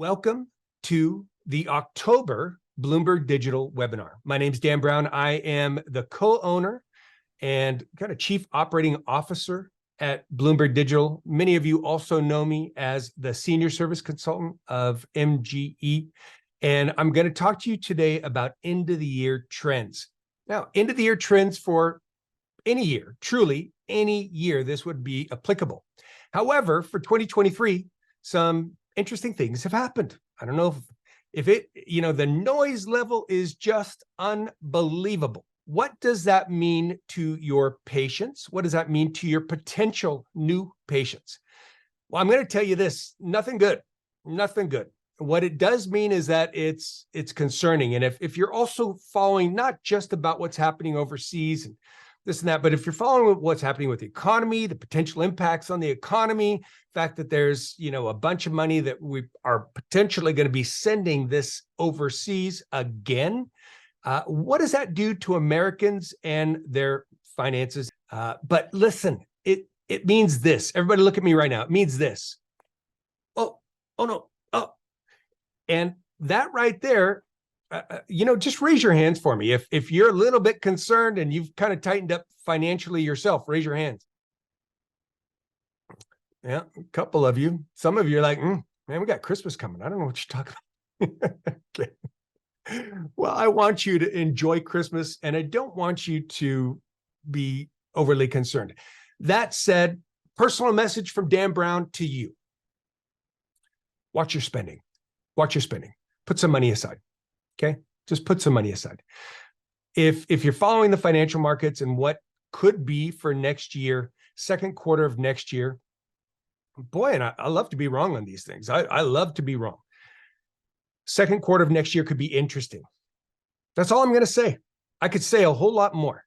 Welcome to the October Blumberg Digital webinar. My name is Dan Brown. I am the co-owner and kind of chief operating officer at Blumberg Digital. Many of you also know me as the senior service consultant of MGE. And I'm going to talk to you today about end of the year trends. Now, end of the year trends for any year, truly any year, this would be applicable. However, for 2023, some interesting things have happened. I don't know if it, the noise level is just unbelievable. What does that mean to your patients? What does that mean to your potential new patients? Well, I'm going to tell you this, nothing good, nothing good. What it does mean is that it's concerning. And if you're also following not just about what's happening overseas and this and that, but if you're following what's happening with the economy, the potential impacts on the economy, the fact that there's, a bunch of money that we are potentially going to be sending this overseas again, what does that do to Americans and their finances? But listen, it means this. Everybody look at me right now. It means this. Oh no. Oh. And that right there, just raise your hands for me. If you're a little bit concerned and you've kind of tightened up financially yourself, raise your hands. Yeah, a couple of you. Some of you are like, man, we got Christmas coming. I don't know what you're talking about. Okay. Well, I want you to enjoy Christmas, and I don't want you to be overly concerned. That said, personal message from Dan Brown to you. Watch your spending. Watch your spending. Put some money aside. Okay, just put some money aside. If you're following the financial markets and what could be for next year, second quarter of next year, boy, and I love to be wrong on these things. I love to be wrong. Second quarter of next year could be interesting. That's all I'm going to say. I could say a whole lot more,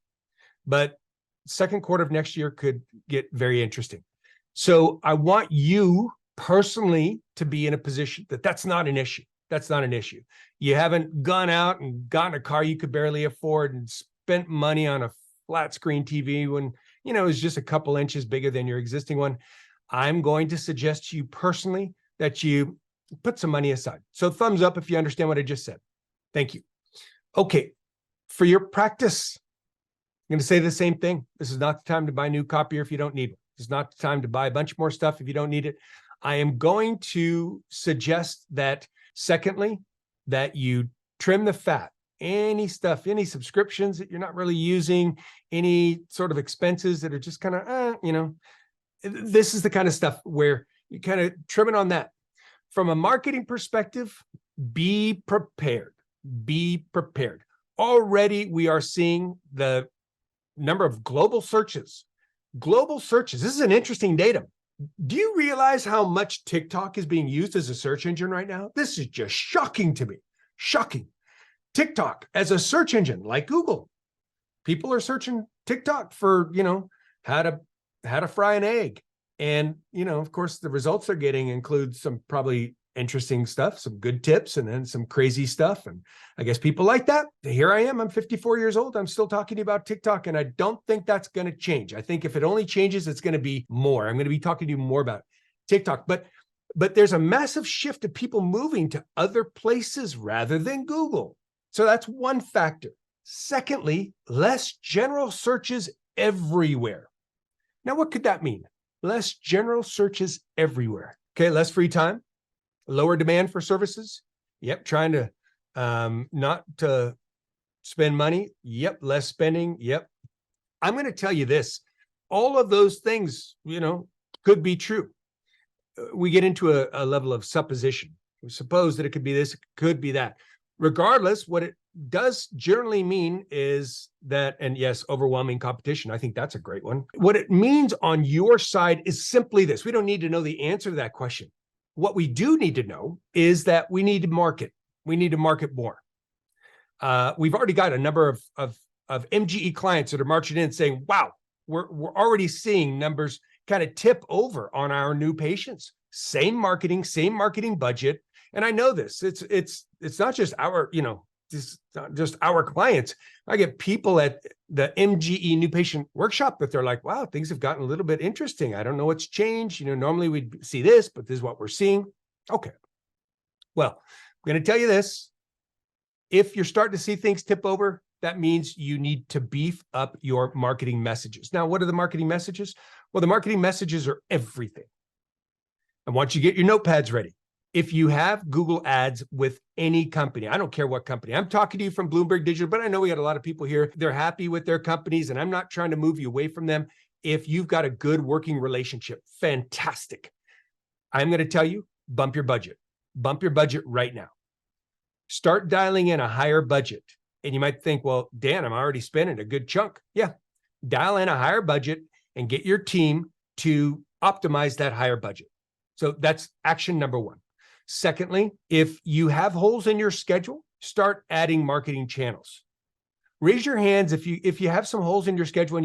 but second quarter of next year could get very interesting. So I want you personally to be in a position that's not an issue. That's not an issue. You haven't gone out and gotten a car you could barely afford and spent money on a flat screen TV when, it's just a couple inches bigger than your existing one. I'm going to suggest to you personally that you put some money aside. So thumbs up if you understand what I just said. Thank you. Okay. For your practice, I'm going to say the same thing. This is not the time to buy new copier if you don't need it. This is not the time to buy a bunch more stuff if you don't need it. I am going to suggest that, secondly, that you trim the fat. Any stuff, any subscriptions that you're not really using, any sort of expenses that are just kind of, this is the kind of stuff where you kind of trim it on that. From a marketing perspective, be prepared. Be prepared. Already we are seeing the number of global searches. Global searches. This is an interesting datum. Do you realize how much TikTok is being used as a search engine right now? This is just shocking to me. Shocking. TikTok as a search engine like Google. People are searching TikTok for, how to fry an egg. And, of course, the results they're getting include some probably interesting stuff, some good tips, and then some crazy stuff. And I guess people like that. Here I am. I'm 54 years old. I'm still talking to you about TikTok, and I don't think that's going to change. I think if it only changes, it's going to be more. I'm going to be talking to you more about TikTok. But there's a massive shift of people moving to other places rather than Google. So that's one factor. Secondly, less general searches everywhere. Now, what could that mean? Less general searches everywhere. Okay, less free time, lower demand for services. Yep, trying to not to spend money. Yep, less spending. Yep. I'm going to tell you this. All of those things, could be true. We get into a level of supposition. We suppose that it could be this, it could be that. Regardless, what it does generally mean is that, and yes, overwhelming competition. I think that's a great one. What it means on your side is simply this. We don't need to know the answer to that question. What we do need to know is that we need to market. We need to market more. We've already got a number of MGE clients that are marching in saying, wow, we're already seeing numbers kind of tip over on our new patients. Same marketing budget. And I know this, it's not just our, just our clients. I get people at the MGE new patient workshop that they're like, wow, things have gotten a little bit interesting. I don't know what's changed. Normally we'd see this, but this is what we're seeing. Okay. Well, I'm going to tell you this. If you're starting to see things tip over, that means you need to beef up your marketing messages. Now, what are the marketing messages? Well, the marketing messages are everything. I want you to get your notepads ready. If you have Google Ads with any company, I don't care what company, I'm talking to you from Blumberg Digital, but I know we got a lot of people here. They're happy with their companies, and I'm not trying to move you away from them. If you've got a good working relationship, fantastic. I'm going to tell you, bump your budget. Bump your budget right now. Start dialing in a higher budget. And you might think, well, Dan, I'm already spending a good chunk. Yeah, dial in a higher budget and get your team to optimize that higher budget. So that's action number one. Secondly, if you have holes in your schedule, start adding marketing channels. Raise your hands if you have some holes in your schedule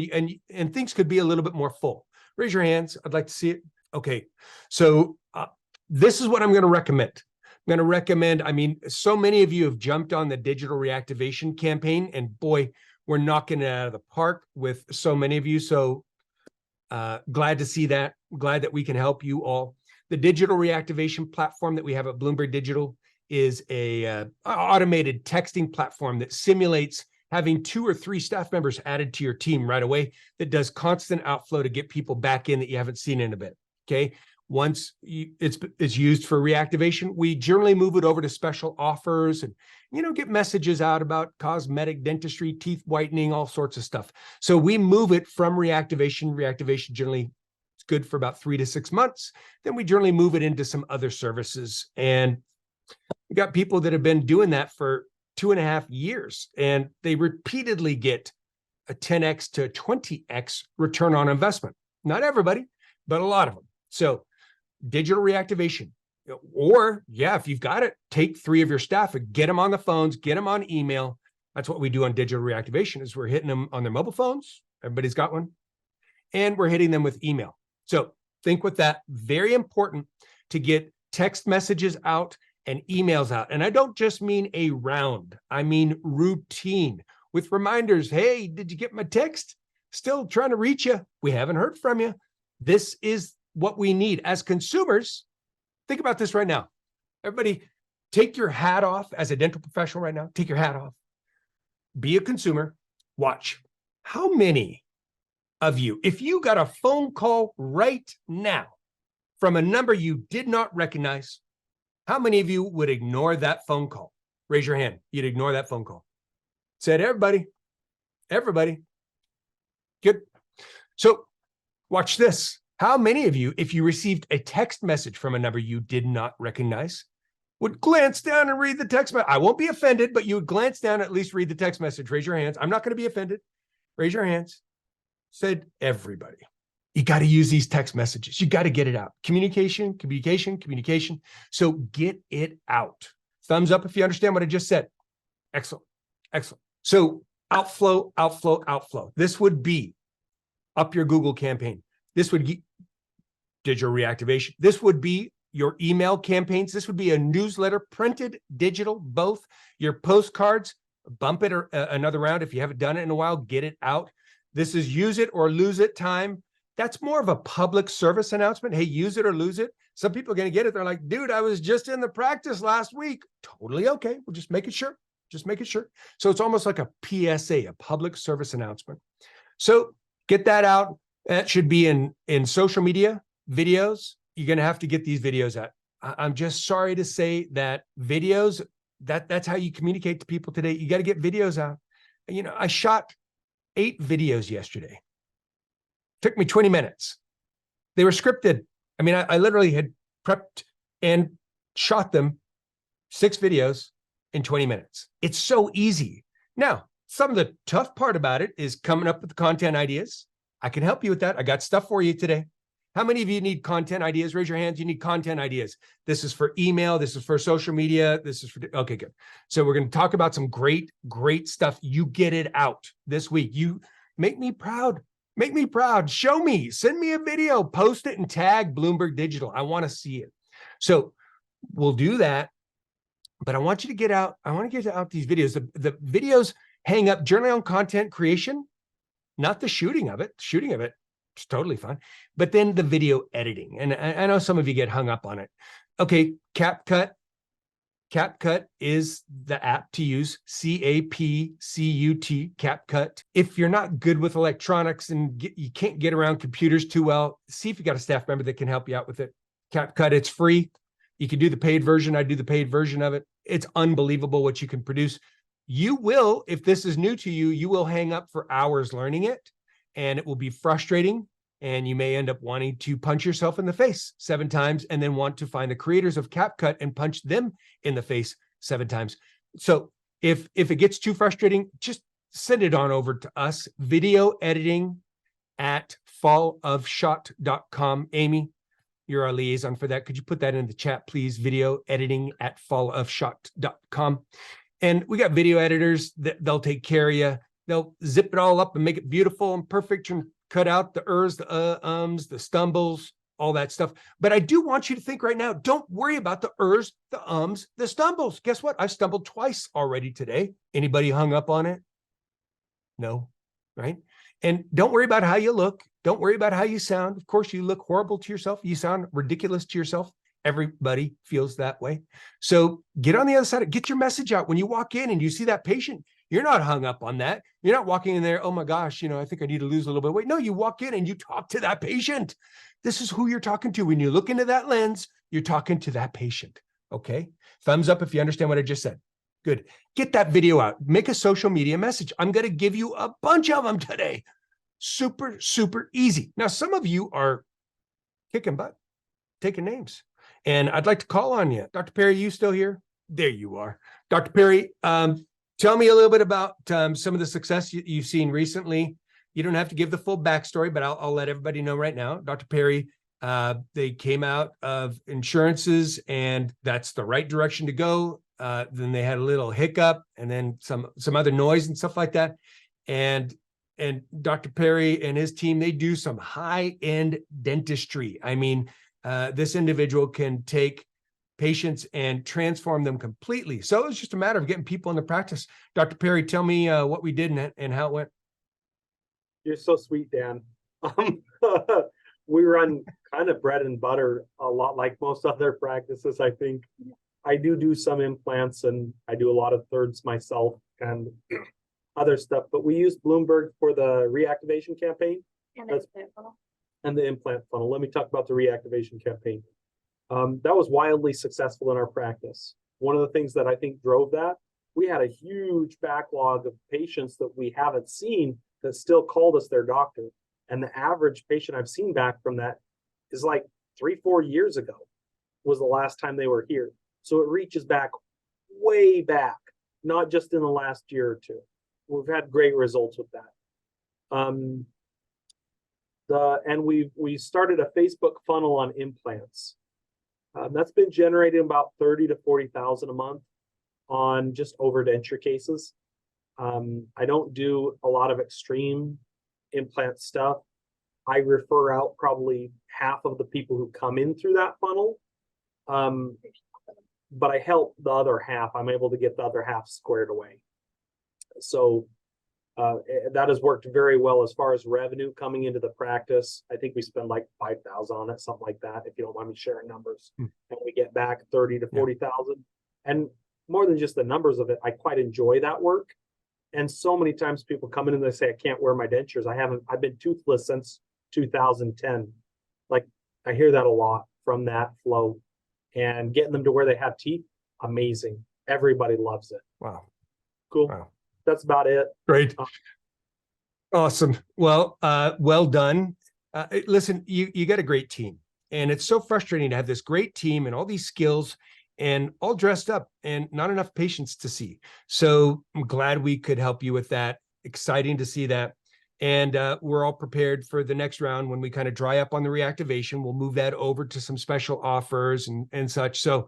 and things could be a little bit more full. Raise your hands. I'd like to see it. Okay, so this is what I'm going to recommend. I'm going to recommend, I mean, so many of you have jumped on the digital reactivation campaign, and boy, we're knocking it out of the park with so many of you. So glad to see that. Glad that we can help you all. The digital reactivation platform that we have at Blumberg Digital is a automated texting platform that simulates having 2 or 3 staff members added to your team right away that does constant outflow to get people back in that you haven't seen in a bit. Okay. Once it's used for reactivation, we generally move it over to special offers and, get messages out about cosmetic dentistry, teeth whitening, all sorts of stuff. So we move it from reactivation. Reactivation generally is good for about 3 to 6 months. Then we generally move it into some other services. And we got people that have been doing that for 2.5 years, and they repeatedly get a 10x to 20x return on investment. Not everybody, but a lot of them. So digital reactivation, or if you've got it, take 3 of your staff and get them on the phones, get them on email. That's what we do on digital reactivation is we're hitting them on their mobile phones. Everybody's got one. And we're hitting them with email. So think with that, very important to get text messages out and emails out. And I don't just mean a round, I mean routine with reminders. Hey, did you get my text? Still trying to reach you. We haven't heard from you. This is what we need as consumers. Think about this right now. Everybody take your hat off as a dental professional right now. Take your hat off. Be a consumer. Watch. How many of you, if you got a phone call right now from a number you did not recognize, how many of you would ignore that phone call? Raise your hand. You'd ignore that phone call. Said everybody. Everybody. Good. So watch this. How many of you, if you received a text message from a number you did not recognize, would glance down and read the text message? I won't be offended, but you would glance down and at least read the text message. Raise your hands. I'm not going to be offended. Raise your hands. Said everybody. You got to use these text messages. You got to get it out. Communication, communication, communication. So get it out. Thumbs up if you understand what I just said. Excellent. Excellent. So outflow, outflow, outflow. This would be up your Google campaign. This would be digital reactivation. This would be your email campaigns. This would be a newsletter, printed, digital, both. Your postcards, bump it another round. If you haven't done it in a while, get it out. This is use it or lose it time. That's more of a public service announcement. Hey, use it or lose it. Some people are going to get it. They're like, dude, I was just in the practice last week. Totally okay. We'll just make it sure. Just make it sure. So it's almost like a PSA, a public service announcement. So get that out. That should be in social media, videos. You're going to have to get these videos out. I'm just sorry to say that videos, that's how you communicate to people today. You got to get videos out. I shot 8 videos yesterday. Took me 20 minutes. They were scripted. I mean, I literally had prepped and shot them 6 videos in 20 minutes. It's so easy. Now, some of the tough part about it is coming up with the content ideas. I can help you with that. I got stuff for you today. How many of you need content ideas? Raise your hands. You need content ideas. This is for email. This is for social media. This is for, okay, good. So we're going to talk about some great stuff. You get it out this week. You make me proud. Make me proud. Show me. Send me a video. Post it and tag Blumberg Digital. I want to see it. So we'll do that. But I want you to get out. I want to get out these videos. The videos hang up generally on content creation, not the shooting of it. Shooting of it is totally fine. But then the video editing. And I know some of you get hung up on it. Okay, CapCut. CapCut is the app to use, CAPCUT, CapCut. If you're not good with electronics and you can't get around computers too well, see if you got a staff member that can help you out with it. CapCut, it's free. You can do the paid version. I do the paid version of it. It's unbelievable what you can produce. You will, if this is new to you, you will hang up for hours learning it, and it will be frustrating. And you may end up wanting to punch yourself in the face 7 times and then want to find the creators of CapCut and punch them in the face 7 times. So if it gets too frustrating, just send it on over to us, video editing at fallofshot.com. Amy, you're our liaison for that. Could you put that in the chat, please? Video editing at fallofshot.com. And we got video editors that they'll take care of you. They'll zip it all up and make it beautiful and perfect and cut out the ers, the ums, the stumbles, all that stuff. But I do want you to think right now, don't worry about the ers, the ums, the stumbles. Guess what? I stumbled twice already today. Anybody hung up on it? No, right? And don't worry about how you look. Don't worry about how you sound. Of course, you look horrible to yourself. You sound ridiculous to yourself. Everybody feels that way. So get on the other side. Get your message out. When you walk in and you see that patient, you're not hung up on that. You're not walking in there, oh my gosh, I think I need to lose a little bit of weight. No, you walk in and you talk to that patient. This is who you're talking to. When you look into that lens, you're talking to that patient. Okay. Thumbs up if you understand what I just said. Good. Get that video out. Make a social media message. I'm going to give you a bunch of them today. Super, super easy. Now, some of you are kicking butt, taking names, and I'd like to call on you. Dr. Perry, you still here? There you are. Dr. Perry, tell me a little bit about some of the success you've seen recently. You don't have to give the full backstory, but I'll let everybody know right now. Dr. Perry, they came out of insurances, and that's the right direction to go. Then they had a little hiccup, and then some other noise and stuff like that. And Dr. Perry and his team, they do some high-end dentistry. I mean, this individual can take patients and transform them completely. So it's just a matter of getting people in the practice. Dr. Perry, tell me what we did and how it went. You're so sweet, Dan. We run kind of bread and butter, a lot like most other practices, I think. I do some implants, and I do a lot of thirds myself and other stuff, but we use Blumberg for the reactivation campaign. And the implant funnel. And the implant funnel. Let me talk about the reactivation campaign. That was wildly successful in our practice. One of the things that I think drove that, we had a huge backlog of patients that we haven't seen that still called us their doctor. And the average patient I've seen back from that is like 3-4 years ago was the last time they were here. So it reaches back way back, not just in the last year or two. We've had great results with that. And we started a Facebook funnel on implants. That's been generating about 30 to 40,000 a month on just overdenture cases. I don't do a lot of extreme implant stuff. I refer out probably half of the people who come in through that funnel. But I help the other half. I'm able to get the other half squared away. So that has worked very well as far as revenue coming into the practice. I think we spend like 5,000 on it, something like that, if you don't mind me sharing numbers. And we get back 30 to 40,000. And more than just the numbers of it, I quite enjoy that work. And so many times people come in and they say, I can't wear my dentures. I've been toothless since 2010. Like, I hear that a lot from that flow. And getting them to where they have teeth, amazing. Everybody loves it. Wow. Cool. Wow. That's about it. Great. Awesome. Well, well done. Listen, you got a great team, and it's so frustrating to have this great team and all these skills and all dressed up and not enough patients to see. So I'm glad we could help you with that. Exciting to see that. And we're all prepared for the next round. When we kind of dry up on the reactivation, we'll move that over to some special offers and such. So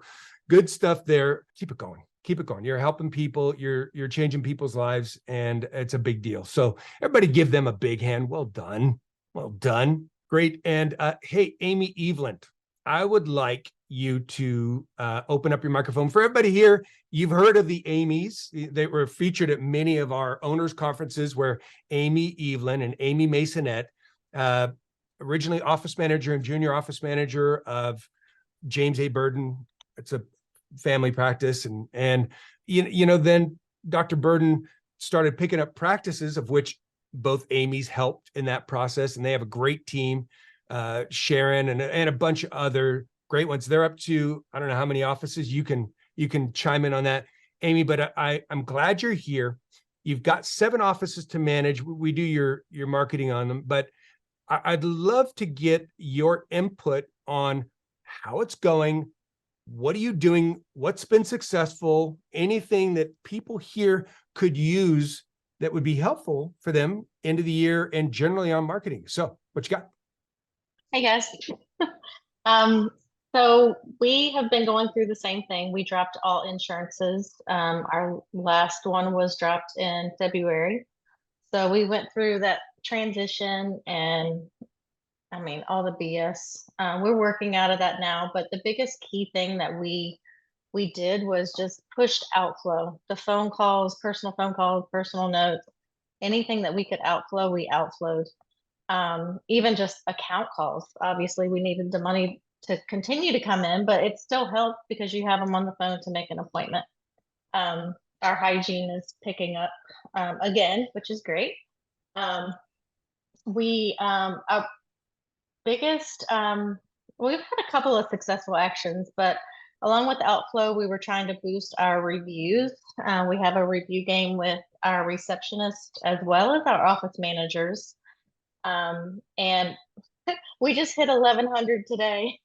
good stuff there. Keep it going. Keep it going. You're helping people. You're changing people's lives, and it's a big deal. So everybody give them a big hand. Well done. Well done. Great. And hey, Amy Eveland, I would like you to open up your microphone. For everybody here, you've heard of the Amy's. They were featured at many of our owners' conferences, where Amy Eveland and Amy Masonette, originally office manager and junior office manager of James A. Burden. It's a family practice, and then Dr. Burden started picking up practices, of which both Amy's helped in that process, and they have a great team, Sharon and a bunch of other great ones. They're up to, I don't know how many offices. You can chime in on that, Amy, but I'm glad you're here. You've got 7 offices to manage. We do your marketing on them, but I'd love to get your input on how it's going. What are you doing? What's been successful? Anything that people here could use that would be helpful for them end of the year and generally on marketing. So what you got? Hey guys. So we have been going through the same thing. We dropped all insurances. Our last one was dropped in February. So we went through that transition and I mean, all the BS. We're working out of that now, but the biggest key thing that we did was just pushed outflow. The phone calls, personal notes, anything that we could outflow, we outflowed. Even just account calls. Obviously, we needed the money to continue to come in, but it still helped because you have them on the phone to make an appointment. Our hygiene is picking up again, which is great. Our biggest, we've had a couple of successful actions, but along with Outflow, we were trying to boost our reviews. We have a review game with our receptionist as well as our office managers. And we just hit 1,100 today.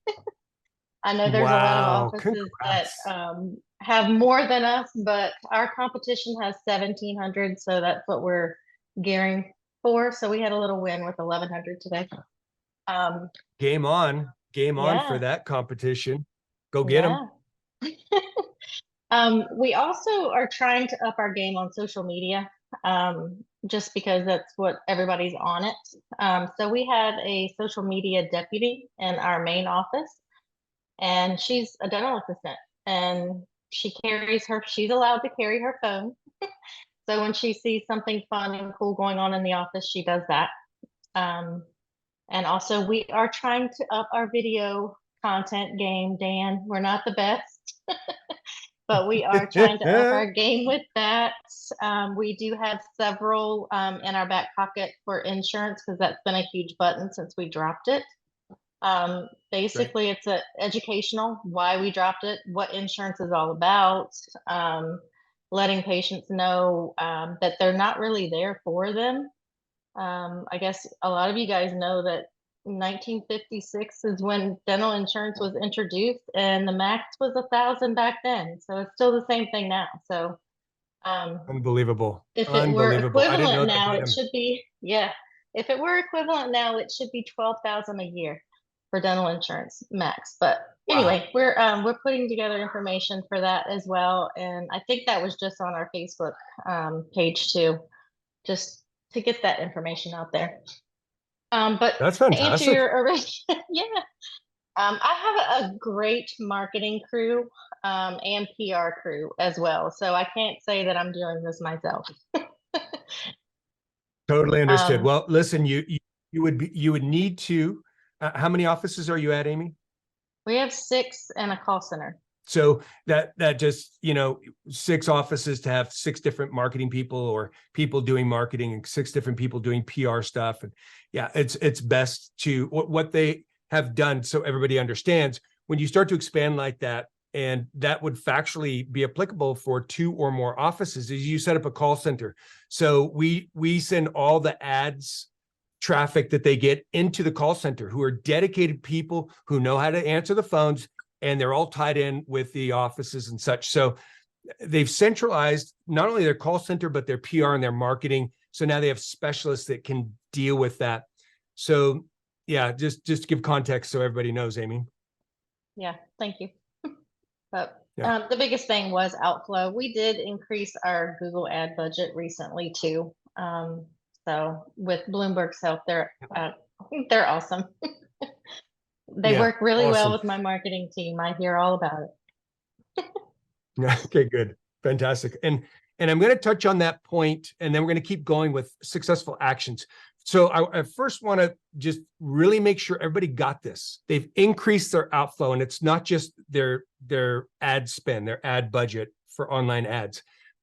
I know there's a lot of offices Congrats. that have more than us, but our competition has 1,700, so that's what we're gearing for. So we had a little win with 1,100 today. Game on for that competition. Go get them. We also are trying to up our game on social media, just because that's what everybody's on it. So we have a social media deputy in our main office, and she's a dental assistant, and she's allowed to carry her phone. So when she sees something fun and cool going on in the office, she does that. And also we are trying to up our video content game, Dan. We're not the best, but we are trying to up our game with that. We do have several in our back pocket for insurance because that's been a huge button since we dropped it. Basically, It's educational, why we dropped it, what insurance is all about, letting patients know that they're not really there for them. I guess a lot of you guys know that 1956 is when dental insurance was introduced, and the max was 1,000 back then. So it's still the same thing now. So Unbelievable. if it were equivalent now, it should be, if it were equivalent now, it should be 12,000 a year for dental insurance max. But anyway, we're putting together information for that as well, and I think that was just on our Facebook page too, just to get that information out there. But That's to fantastic. answer your original, I have a great marketing crew and PR crew as well. So I can't say that I'm doing this myself. Totally understood. Well, listen, you would need to. How many offices are you at, Amy? We have 6 and a call center. So that just, 6 offices to have 6 different marketing people or people doing marketing and 6 different people doing PR stuff. And it's best to what they have done. So everybody understands when you start to expand like that, and that would factually be applicable for 2 or more offices, is you set up a call center. So we send all the ads traffic that they get into the call center, who are dedicated people who know how to answer the phones, and they're all tied in with the offices and such. So they've centralized not only their call center, but their PR and their marketing. So now they have specialists that can deal with that. So just to give context so everybody knows, Amy. Yeah, thank you. But the biggest thing was Outflow. We did increase our Google ad budget recently too. So with Bloomberg's help, they're awesome. They work really well with my marketing team. I hear all about it. Okay, good. Fantastic. And I'm going to touch on that point, and then we're going to keep going with successful actions. So I first want to just really make sure everybody got this. They've increased their outflow, and it's not just their ad spend, their ad budget for online ads.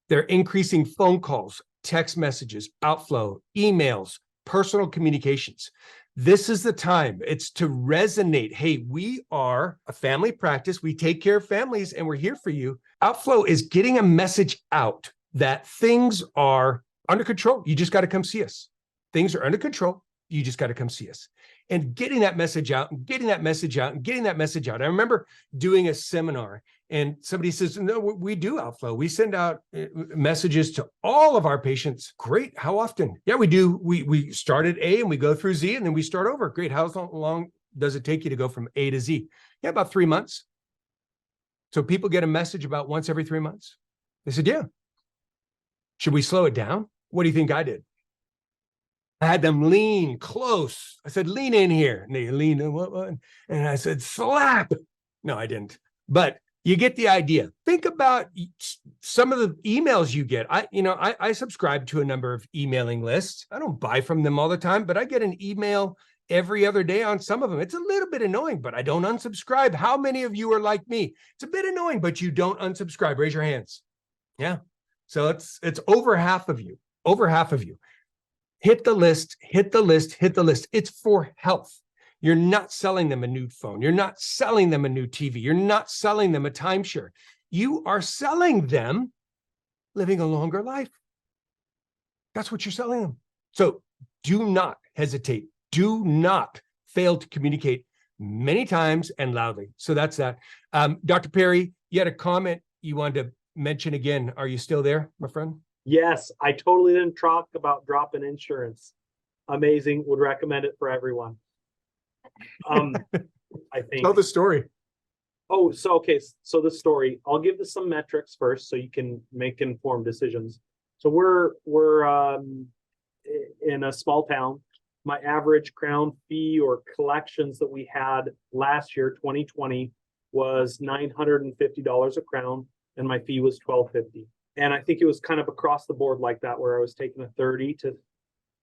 They're increasing phone calls, text messages, outflow, emails, personal communications. This is the time. It's to resonate. Hey, we are a family practice. We take care of families, and we're here for you. Outflow is getting a message out that things are under control. You just got to come see us. Things are under control. You just got to come see us. And getting that message out and getting that message out and getting that message out. I remember doing a seminar and somebody says, no, we do outflow. We send out messages to all of our patients. Great. How often? Yeah, we do. We start at A and we go through Z and then we start over. Great. How long does it take you to go from A to Z? Yeah, about 3 months. So people get a message about once every 3 months. They said, yeah. Should we slow it down? What do you think I did? I had them lean close. I said, lean in here. And they leaned in, what? And I said, slap. No, I didn't. But you get the idea. Think about some of the emails you get. I subscribe to a number of emailing lists. I don't buy from them all the time, but I get an email every other day on some of them. It's a little bit annoying, but I don't unsubscribe. How many of you are like me? It's a bit annoying, but you don't unsubscribe. Raise your hands. Yeah. So it's over half of you. Over half of you. Hit the list, hit the list, hit the list. It's for health. You're not selling them a new phone. You're not selling them a new TV. You're not selling them a timeshare. You are selling them living a longer life. That's what you're selling them. So do not hesitate. Do not fail to communicate many times and loudly. So that's that. Dr. Perry, you had a comment you wanted to mention again. Are you still there, my friend? Yes, I totally didn't talk about drop-in insurance. Amazing. Would recommend it for everyone. I think. Tell the story. Oh, so the story. I'll give this some metrics first, so you can make informed decisions. So we're in a small town. My average crown fee or collections that we had last year, 2020, was $950 a crown, and my fee was $1,250. And I think it was kind of across the board like that, where I was taking a 30 to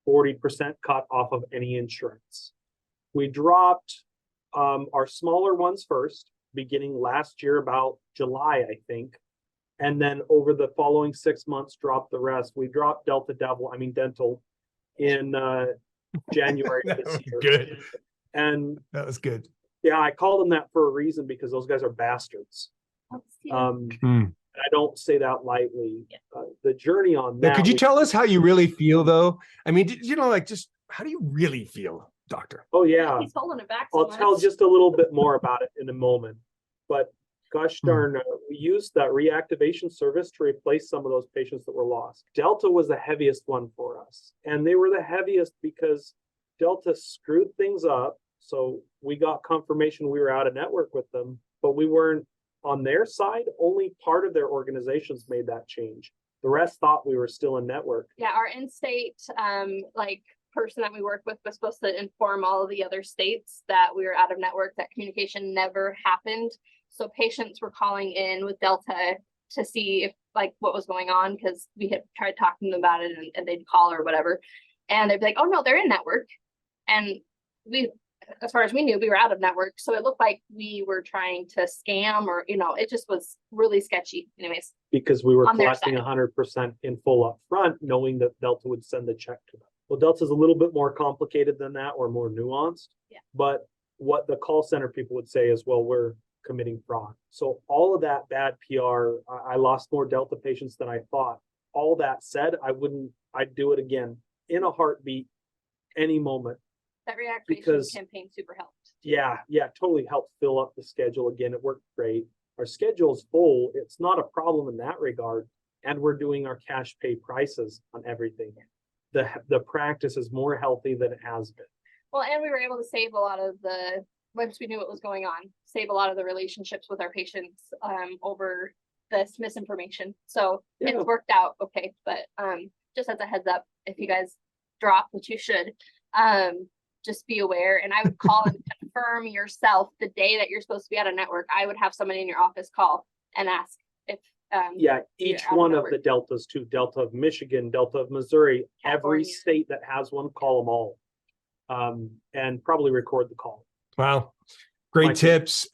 40% cut off of any insurance. We dropped our smaller ones first, beginning last year, about July, I think. And then over the following 6 months, dropped the rest. We dropped Dental in January this year. Good. And that was good. Yeah, I call them that for a reason, because those guys are bastards. I don't say that lightly. The journey on that. Now, could you tell us how you really feel, though? I mean, just how do you really feel, doctor? Oh, yeah. He's holding it back. I'll tell just a little bit more about it in a moment. But gosh darn, we used that reactivation service to replace some of those patients that were lost. Delta was the heaviest one for us. And they were the heaviest because Delta screwed things up. So we got confirmation we were out of network with them, but we weren't on their side. Only part of their organizations made that change. The rest thought we were still in network. Yeah, our in-state person that we work with was supposed to inform all of the other states that we were out of network. That communication never happened. So patients were calling in with Delta to see if what was going on, because we had tried talking to them about it, and they'd call or whatever, and they'd be like, oh no, they're in network. And we, as far as we knew, we were out of network. So it looked like we were trying to scam, or, it just was really sketchy anyways. Because we were collecting 100% in full up front, knowing that Delta would send the check to them. Well, Delta's a little bit more complicated than that, or more nuanced. Yeah. But what the call center people would say is, well, we're committing fraud. So all of that bad PR, I lost more Delta patients than I thought. All that said, I'd do it again in a heartbeat, any moment. That reactivation campaign super helped. Yeah, totally helped fill up the schedule again. It worked great. Our schedule's full. It's not a problem in that regard. And we're doing our cash pay prices on everything. The practice is more healthy than it has been. Well, and we were able to save a lot of once we knew what was going on, save a lot of the relationships with our patients over this misinformation. So It's worked out okay. But just as a heads up, if you guys drop, which you should, just be aware. And I would call and confirm yourself the day that you're supposed to be out of network. I would have somebody in your office call and ask if Yeah, you're each out of one of network. the deltas too, Delta of Michigan, Delta of Missouri, every California. state that has one, call them all. And probably record the call. Wow. Great Thank you. tips.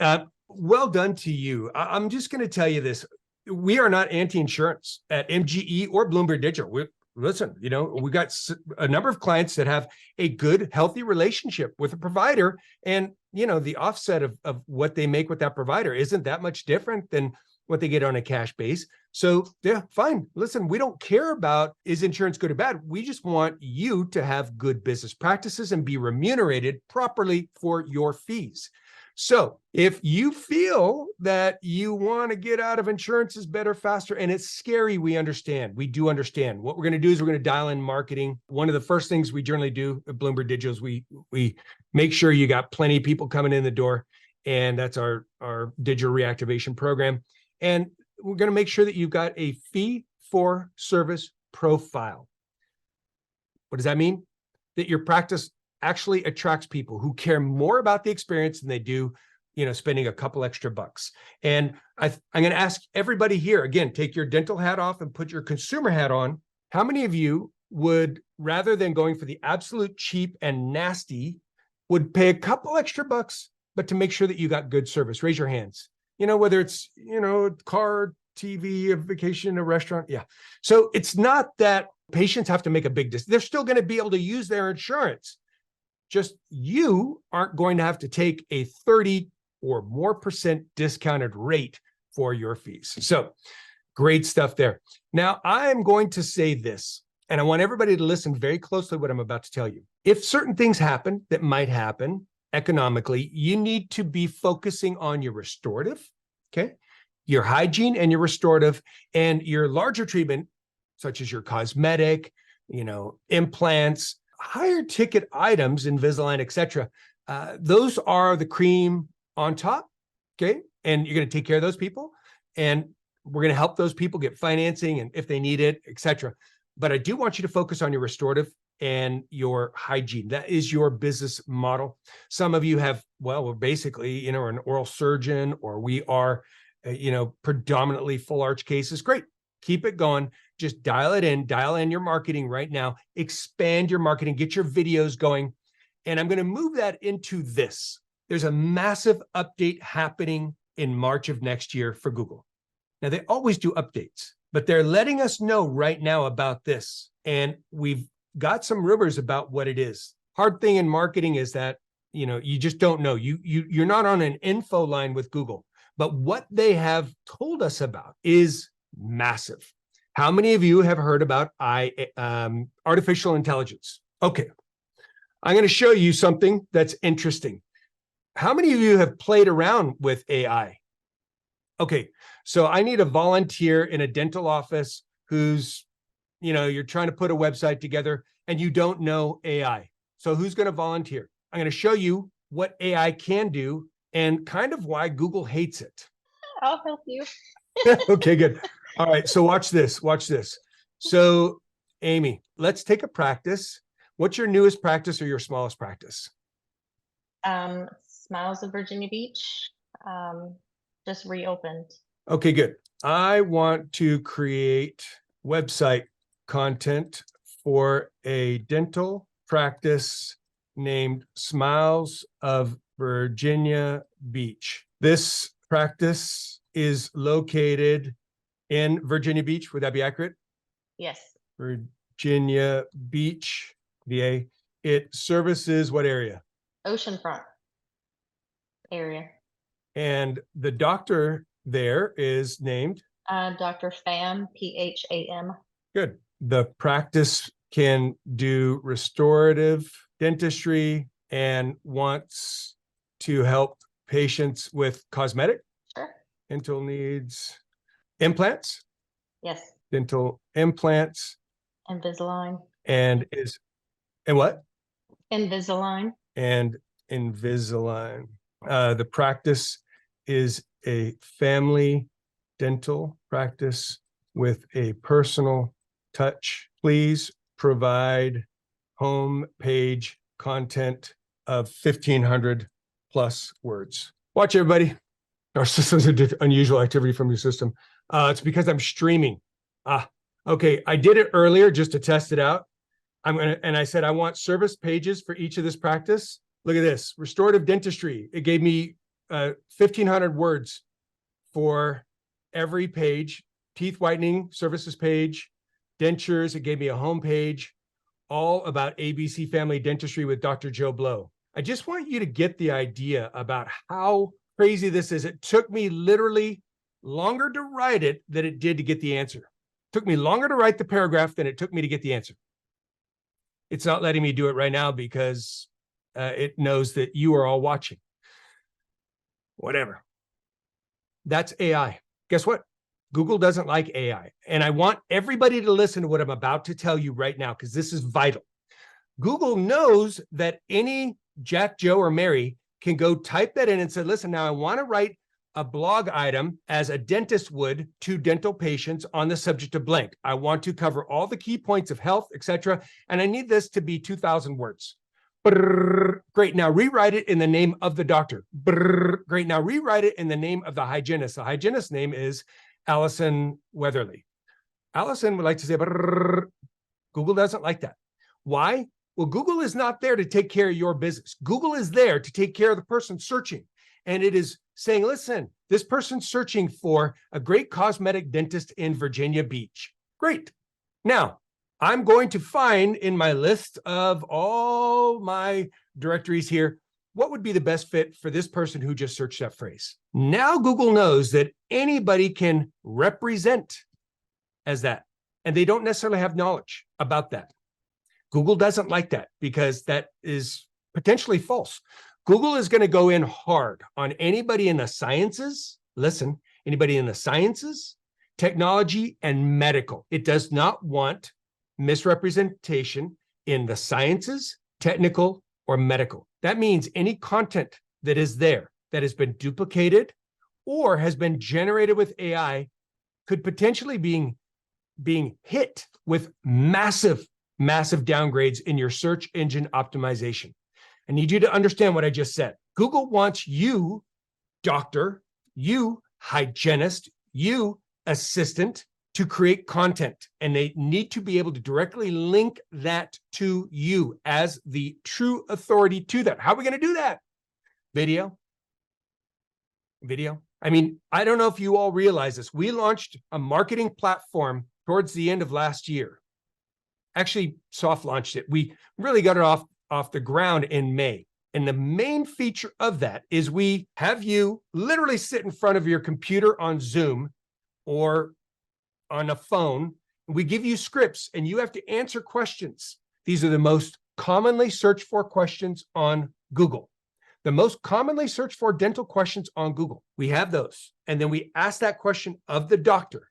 Well done to you. I'm just going to tell you this. We are not anti-insurance at MGE or Blumberg Digital. Listen, we got a number of clients that have a good, healthy relationship with a provider. And, the offset of what they make with that provider isn't that much different than what they get on a cash base. So yeah, fine. Listen, we don't care about is insurance good or bad. We just want you to have good business practices and be remunerated properly for your fees. So if you feel that you want to get out of insurance is better, faster, and it's scary, we understand. We do understand. What we're going to do is we're going to dial in marketing. One of the first things we generally do at Blumberg Digital is we make sure you got plenty of people coming in the door. And that's our digital reactivation program. And we're going to make sure that you've got a fee for service profile. What does that mean? That your practice actually attracts people who care more about the experience than they do, spending a couple extra bucks. And I'm going to ask everybody here, again, take your dental hat off and put your consumer hat on. How many of you would, rather than going for the absolute cheap and nasty, would pay a couple extra bucks, but to make sure that you got good service? Raise your hands. Whether it's, car, TV, a vacation, a restaurant. Yeah. So it's not that patients have to make a big decision. They're still going to be able to use their insurance. Just you aren't going to have to take a 30 or more % discounted rate for your fees. So great stuff there. Now I'm going to say this, and I want everybody to listen very closely to what I'm about to tell you. If certain things happen that might happen economically, you need to be focusing on your restorative, okay, your hygiene and your restorative, and your larger treatment, such as your cosmetic, implants, higher ticket items, Invisalign, et cetera. Those are the cream on top, okay? And you're going to take care of those people, and we're going to help those people get financing and if they need it, et cetera. But I do want you to focus on your restorative and your hygiene. That is your business model. Some of you have, we're basically, an oral surgeon, or we are, predominantly full arch cases. Great. Keep it going. Just dial in your marketing right now, expand your marketing, get your videos going. And I'm going to move that into this. There's a massive update happening in March of next year for Google. Now, they always do updates, but they're letting us know right now about this. And we've got some rumors about what it is. Hard thing in marketing is that, you just don't know. You're not on an info line with Google, but what they have told us about is massive. How many of you have heard about artificial intelligence? Okay. I'm going to show you something that's interesting. How many of you have played around with AI? Okay. So I need a volunteer in a dental office who's, you're trying to put a website together and you don't know AI. So who's going to volunteer? I'm going to show you what AI can do and kind of why Google hates it. I'll help you. Okay, good. All right. So watch this. So Amy, let's take a practice. What's your newest practice or your smallest practice? Smiles of Virginia Beach. Just reopened. Okay, good. I want to create website content for a dental practice named Smiles of Virginia Beach. This practice is located in Virginia Beach. Would that be accurate? Yes. Virginia Beach, VA. It services what area? Oceanfront area. And the doctor there is named? Dr. Pham, Pham. Good. The practice can do restorative dentistry and wants to help patients with cosmetic, Sure. dental needs, implants, Yes. dental implants, Invisalign. and what? Invisalign. And Invisalign. The practice is a family dental practice with a personal touch. Please provide home page content of 1,500 plus words. Watch, everybody. Our system's an unusual activity from your system. It's because I'm streaming. Okay. I did it earlier just to test it out. And I said, I want service pages for each of this practice. Look at this, restorative dentistry. It gave me 1,500 words for every page. Teeth whitening services page, dentures. It gave me a home page, all about ABC Family Dentistry with Dr. Joe Blow. I just want you to get the idea about how crazy this is. It took me literally longer to write it than it did to get the answer. It took me longer to write the paragraph than it took me to get the answer. It's not letting me do it right now because it knows that you are all watching. Whatever. That's AI. Guess what? Google doesn't like AI. And I want everybody to listen to what I'm about to tell you right now, because this is vital. Google knows that any Jack, Joe, or Mary can go type that in and say, listen, now I want to write a blog item as a dentist would to dental patients on the subject of blank. I want to cover all the key points of health, etc. And I need this to be 2,000 words. Brrr, great. Now rewrite it in the name of the doctor. Brrr, great. Now rewrite it in the name of the hygienist. The hygienist's name is Allison Weatherly. Allison would like to say, brrr. Google doesn't like that. Why? Well, Google is not there to take care of your business. Google is there to take care of the person searching. And it is saying, listen, this person's searching for a great cosmetic dentist in Virginia Beach. Great. Now, I'm going to find in my list of all my directories here, what would be the best fit for this person who just searched that phrase? Now Google knows that anybody can represent as that, and they don't necessarily have knowledge about that. Google doesn't like that because that is potentially false. Google is going to go in hard on anybody in the sciences. Listen, anybody in the sciences, technology, and medical. It does not want misrepresentation in the sciences, technical, or medical. That means any content that is there that has been duplicated or has been generated with AI could potentially being hit with massive downgrades in your search engine optimization. I need you to understand what I just said. Google wants you, doctor, you, hygienist, you, assistant, to create content, and they need to be able to directly link that to you as the true authority to that. How are we going to do that? Video. I mean, I don't know if you all realize this. We launched a marketing platform towards the end of last year. Actually, soft launched it. We really got it off the ground in May. And the main feature of that is we have you literally sit in front of your computer on Zoom or on a phone. We give you scripts and you have to answer questions. These are the most commonly searched for questions on Google. The most commonly searched for dental questions on Google. We have those. And then we ask that question of the doctor.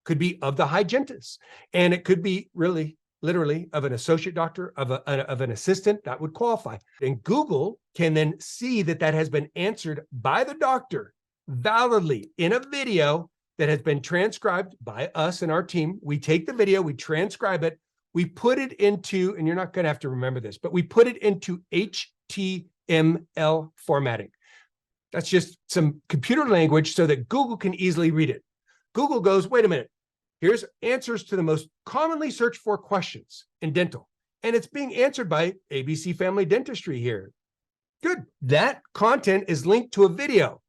Could be of the hygienist. And it could be really, literally of an associate doctor, of an assistant that would qualify. And Google can then see that that has been answered by the doctor validly in a video that has been transcribed by us and our team. We take the video, we transcribe it, we put it into, and you're not going to have to remember this, but we put it into HTML formatting. That's just some computer language so that Google can easily read it. Google goes, wait a minute, here's answers to the most commonly searched for questions in dental. And it's being answered by ABC Family Dentistry here. Good. That content is linked to a video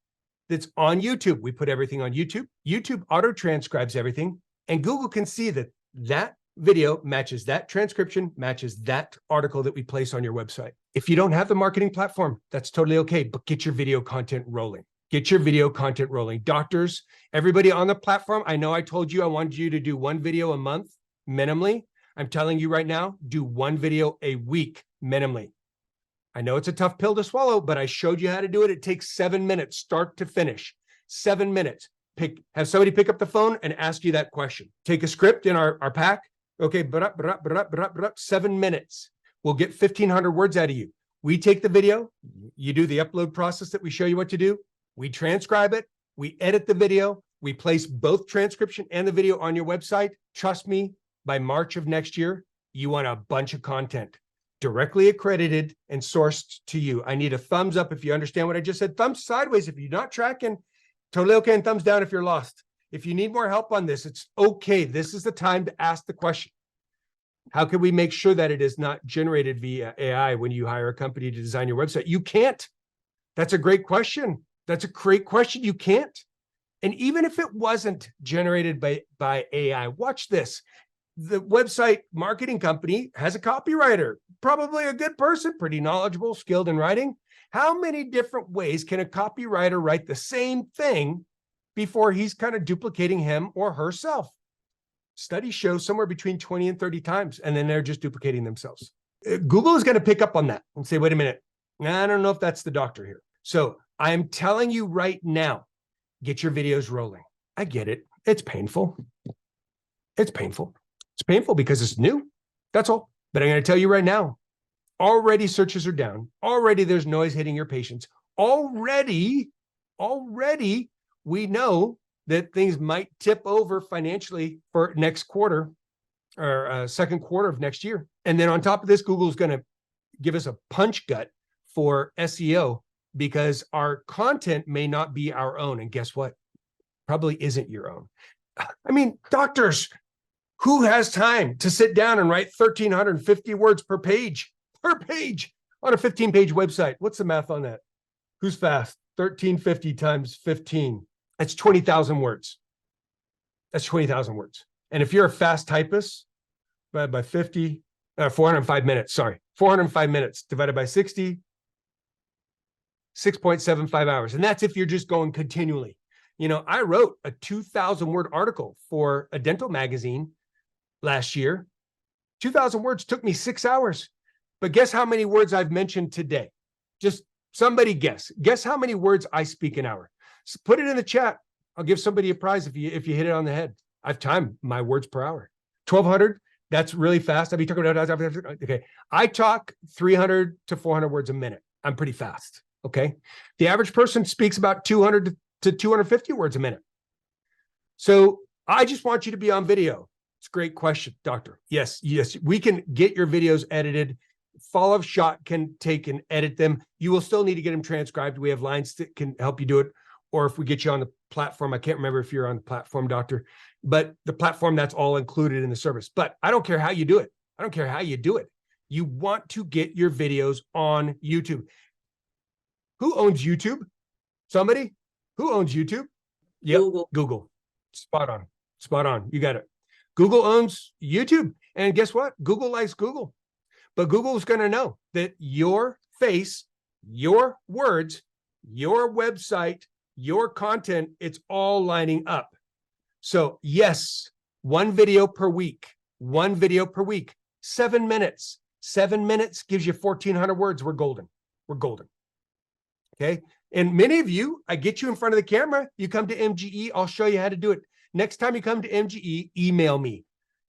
that's on YouTube. We put everything on YouTube. YouTube auto transcribes everything, and Google can see that that video matches that transcription, matches that article that we place on your website. If you don't have the marketing platform, that's totally okay, but get your video content rolling. Get your video content rolling. Doctors, everybody on the platform, I know I told you I wanted you to do one video a month minimally. I'm telling you right now, do one video a week minimally. I know it's a tough pill to swallow, but I showed you how to do it. It takes 7 minutes, start to finish. 7 minutes. Have somebody pick up the phone and ask you that question. Take a script in our pack. Okay, 7 minutes. We'll get 1,500 words out of you. We take the video. You do the upload process that we show you what to do. We transcribe it. We edit the video. We place both transcription and the video on your website. Trust me, by March of next year, you want a bunch of content directly accredited and sourced to you. I need a thumbs up if you understand what I just said. Thumbs sideways if you're not tracking. Totally okay. And thumbs down if you're lost. If you need more help on this, it's okay. This is the time to ask the question. How can we make sure that it is not generated via AI when you hire a company to design your website? You can't. That's a great question. That's a great question. You can't. And even if it wasn't generated by AI, watch this. The website marketing company has a copywriter, probably a good person, pretty knowledgeable, skilled in writing. How many different ways can a copywriter write the same thing before he's kind of duplicating him or herself? Studies show somewhere between 20 and 30 times, and then they're just duplicating themselves. Google is going to pick up on that and say, wait a minute, I don't know if that's the doctor here. So I'm telling you right now, get your videos rolling. I get it. It's painful. It's painful. It's painful because it's new. That's all. But I'm going to tell you right now, already searches are down. Already there's noise hitting your patients. Already we know that things might tip over financially for next quarter or second quarter of next year. And then on top of this, Google is going to give us a punch gut for SEO because our content may not be our own. And guess what? Probably isn't your own. I mean, doctors, who has time to sit down and write 1,350 words per page on a 15-page website? What's the math on that? Who's fast? 1,350 times 15. That's 20,000 words. That's 20,000 words. And if you're a fast typist, by 50, 405 minutes, sorry. 405 minutes divided by 60, 6.75 hours. And that's if you're just going continually. You know, I wrote a 2,000 word article for a dental magazine last year. 2,000 words took me 6 hours. But guess how many words I've mentioned today? Just somebody guess. Guess how many words I speak an hour. So put it in the chat. I'll give somebody a prize if you hit it on the head. I've timed my words per hour. 1,200. That's really fast. I'll be talking about, okay. I talk 300 to 400 words a minute. I'm pretty fast. Okay. The average person speaks about 200 to 250 words a minute. So I just want you to be on video. It's a great question, doctor. Yes, we can get your videos edited. Follow Shot can take and edit them. You will still need to get them transcribed. We have lines that can help you do it. Or if we get you on the platform, I can't remember if you're on the platform, doctor, but the platform, that's all included in the service. But I don't care how you do it. I don't care how you do it. You want to get your videos on YouTube. Who owns YouTube? Somebody? Who owns YouTube? Yep, Google. Spot on. You got it. Google owns YouTube. And guess what? Google likes Google. But Google's going to know that your face, your words, your website, your content, it's all lining up. So yes, one video per week, 7 minutes. 7 minutes gives you 1,400 words. We're golden. Okay. And many of you, I get you in front of the camera. You come to MGE. I'll show you how to do it. Next time you come to MGE, email me.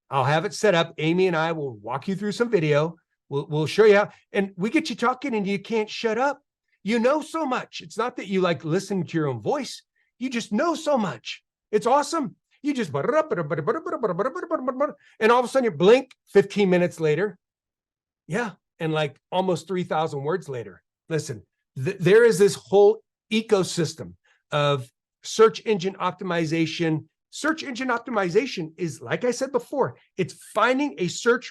I'll have it set up. Amy and I will walk you through some video. We'll show you how, and we get you talking and you can't shut up. You know so much. It's not that you like listen to your own voice. You just know so much. It's awesome. You just, and all of a sudden you blink 15 minutes later. Yeah. And like almost 3,000 words later. Listen, there is this whole ecosystem of search engine optimization. Search engine optimization is, like I said before, it's finding a search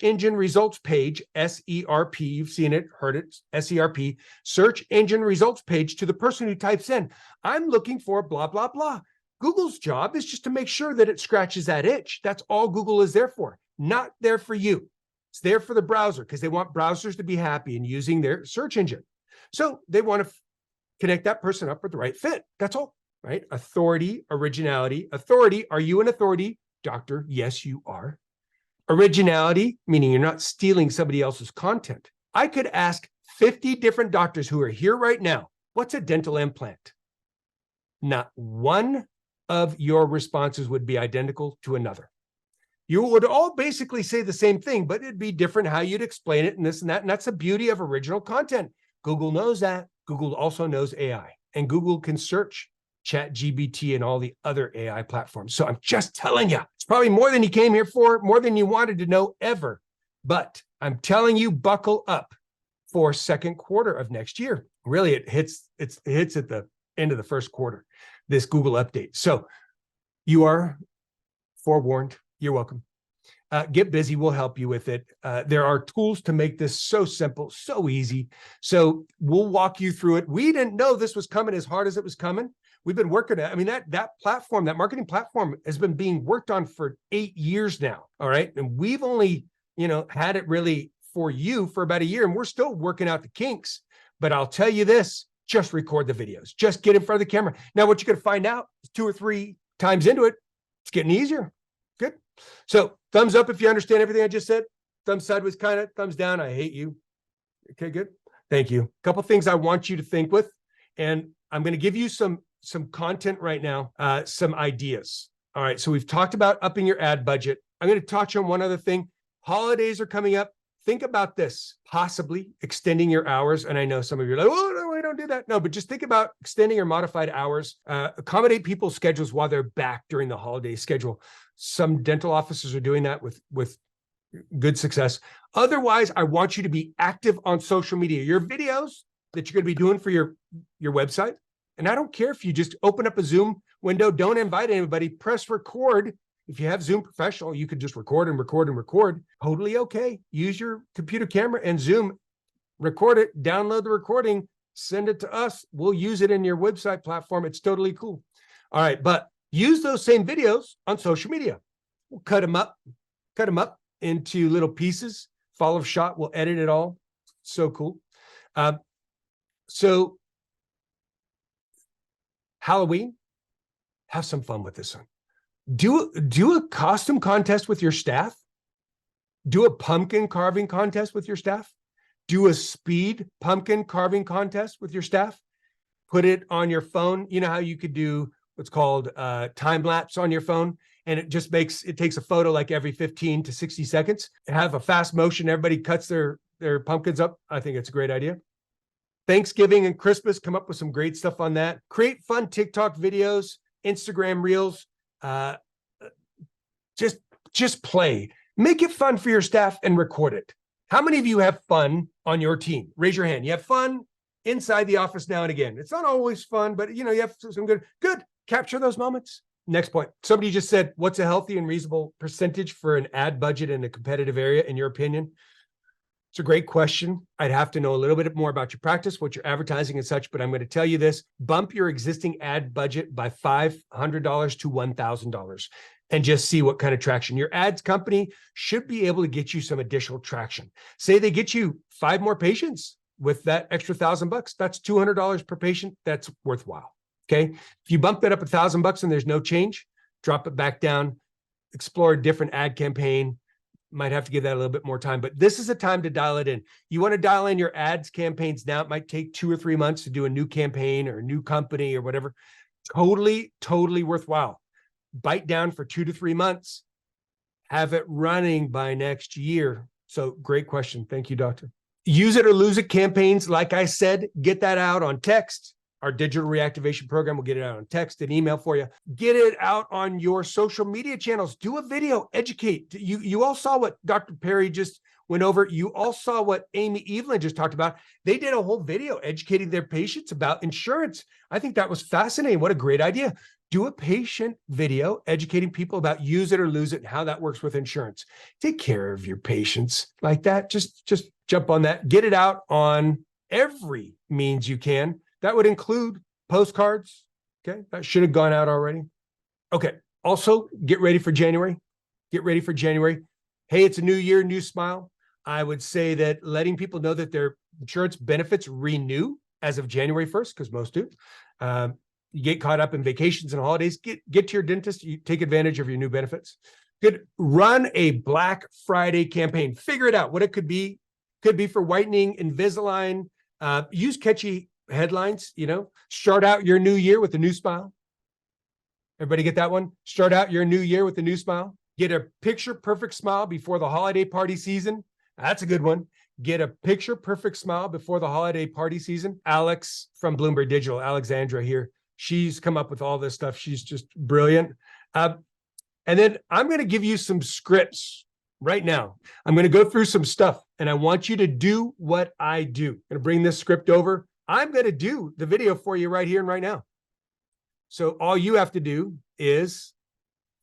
engine results page, SERP, you've seen it, heard it, SERP, search engine results page to the person who types in, I'm looking for blah, blah, blah. Google's job is just to make sure that it scratches that itch. That's all Google is there for, not there for you. It's there for the browser because they want browsers to be happy in using their search engine. So they want to connect that person up with the right fit. That's all. Right? Authority, originality. Authority, are you an authority? Doctor, yes, you are. Originality, meaning you're not stealing somebody else's content. I could ask 50 different doctors who are here right now, what's a dental implant? Not one of your responses would be identical to another. You would all basically say the same thing, but it'd be different how you'd explain it and this and that. And that's the beauty of original content. Google knows that. Google also knows AI, and Google can search ChatGPT and all the other AI platforms. So I'm just telling you, it's probably more than you came here for, more than you wanted to know ever. But I'm telling you, buckle up for second quarter of next year. Really, it hits at the end of the first quarter, this Google update. So you are forewarned. You're welcome. Get busy. We'll help you with it. There are tools to make this so simple, so easy. So we'll walk you through it. We didn't know this was coming as hard as it was coming. We've been working at, I mean, that platform, that marketing platform has been being worked on for 8 years now. All right. And we've only, had it really for you for about a year, and we're still working out the kinks. But I'll tell you this, just record the videos, just get in front of the camera. Now, what you're going to find out is 2 or 3 times into it, it's getting easier. Good. So thumbs up if you understand everything I just said. Thumbs sideways, kind of. Thumbs down, I hate you. Okay, good. Thank you. A couple things I want you to think with, and I'm going to give you some content right now, some ideas. All right, so we've talked about upping your ad budget. I'm going to touch on one other thing. Holidays are coming up. Think about this, possibly extending your hours. And I know some of you are like, oh, no, I don't do that. No, but just think about extending or modified hours, accommodate people's schedules while they're back during the holiday schedule. Some dental offices are doing that with good success. Otherwise, I want you to be active on social media. Your videos that you're going to be doing for your website. And I don't care if you just open up a Zoom window, don't invite anybody, press record. If you have Zoom Professional, you could just record and record and record. Totally okay. Use your computer camera and Zoom, record it, download the recording, send it to us. We'll use it in your website platform. It's totally cool. All right, but use those same videos on social media. We'll cut them up into little pieces. Follow shot, we'll edit it all. So cool. So Halloween, have some fun with this one. Do a costume contest with your staff. Do a pumpkin carving contest with your staff. Do a speed pumpkin carving contest with your staff. Put it on your phone. You know how you could do what's called time lapse on your phone, and it takes a photo like every 15 to 60 seconds. Have a fast motion. Everybody cuts their pumpkins up. I think it's a great idea. Thanksgiving and Christmas, come up with some great stuff on that. Create fun TikTok videos, Instagram reels. Just play. Make it fun for your staff and record it. How many of you have fun on your team? Raise your hand. You have fun inside the office now and again. It's not always fun, but you have some good. Capture those moments. Next point. Somebody just said, what's a healthy and reasonable percentage for an ad budget in a competitive area, in your opinion? It's a great question. I'd have to know a little bit more about your practice, what you're advertising and such, but I'm going to tell you this, bump your existing ad budget by $500 to $1,000 and just see what kind of traction. Your ads company should be able to get you some additional traction. Say they get you 5 more patients with that extra $1,000, that's $200 per patient. That's worthwhile. Okay. If you bump that up $1,000 and there's no change, drop it back down, explore a different ad campaign. Might have to give that a little bit more time, but this is a time to dial it in. You want to dial in your ads campaigns now. It might take 2 or 3 months to do a new campaign or a new company or whatever. Totally worthwhile. Bite down for 2 to 3 months. Have it running by next year. So great question. Thank you, doctor. Use it or lose it campaigns. Like I said, get that out on text. Our digital reactivation program will get it out on text and email for you. Get it out on your social media channels. Do a video, educate. You all saw what Dr. Perry just went over. You all saw what Amy Eveland just talked about. They did a whole video educating their patients about insurance. I think that was fascinating. What a great idea. Do a patient video educating people about use it or lose it and how that works with insurance. Take care of your patients like that. Just jump on that. Get it out on every means you can. That would include postcards. Okay, that should have gone out already. Okay, also get ready for January. Get ready for January. Hey, it's a new year, new smile. I would say that letting people know that their insurance benefits renew as of January 1st, because most do. You get caught up in vacations and holidays, get to your dentist, you take advantage of your new benefits. Good. Run a Black Friday campaign. Figure it out what it could be. Could be for whitening, Invisalign. Use catchy headlines, start out your new year with a new smile. Everybody get that one? Start out your new year with a new smile. Get a picture perfect smile before the holiday party season. That's a good one. Get a picture perfect smile before the holiday party season. Alex from Blumberg Digital, Alexandra here. She's come up with all this stuff. She's just brilliant. And then I'm going to give you some scripts right now. I'm going to go through some stuff and I want you to do what I do. I'm going to bring this script over. I'm going to do the video for you right here and right now. So all you have to do is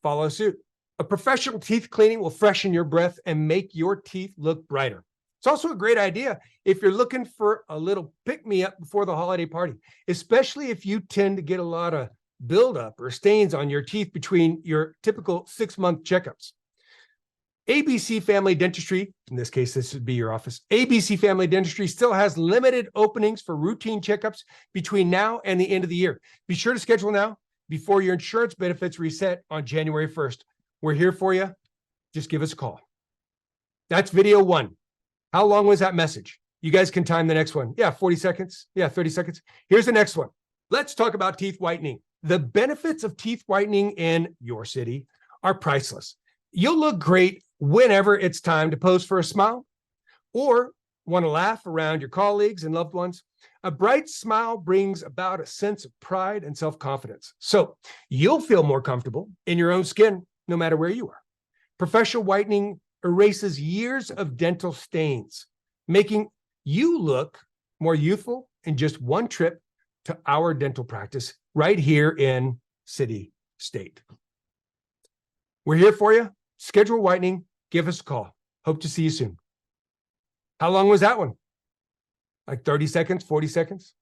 follow suit. A professional teeth cleaning will freshen your breath and make your teeth look brighter. It's also a great idea if you're looking for a little pick-me-up before the holiday party, especially if you tend to get a lot of buildup or stains on your teeth between your typical 6-month checkups. ABC Family Dentistry, in this case, this would be your office. ABC Family Dentistry still has limited openings for routine checkups between now and the end of the year. Be sure to schedule now before your insurance benefits reset on January 1st. We're here for you. Just give us a call. That's video 1. How long was that message? You guys can time the next one. Yeah, 40 seconds. Yeah, 30 seconds. Here's the next one. Let's talk about teeth whitening. The benefits of teeth whitening in your city are priceless. You'll look great whenever it's time to pose for a smile or want to laugh around your colleagues and loved ones. A bright smile brings about a sense of pride and self-confidence. So you'll feel more comfortable in your own skin no matter where you are. Professional whitening erases years of dental stains, making you look more youthful in just one trip to our dental practice right here in City State. We're here for you. Schedule whitening. Give us a call. Hope to see you soon. How long was that one? Like 30 seconds, 40 seconds?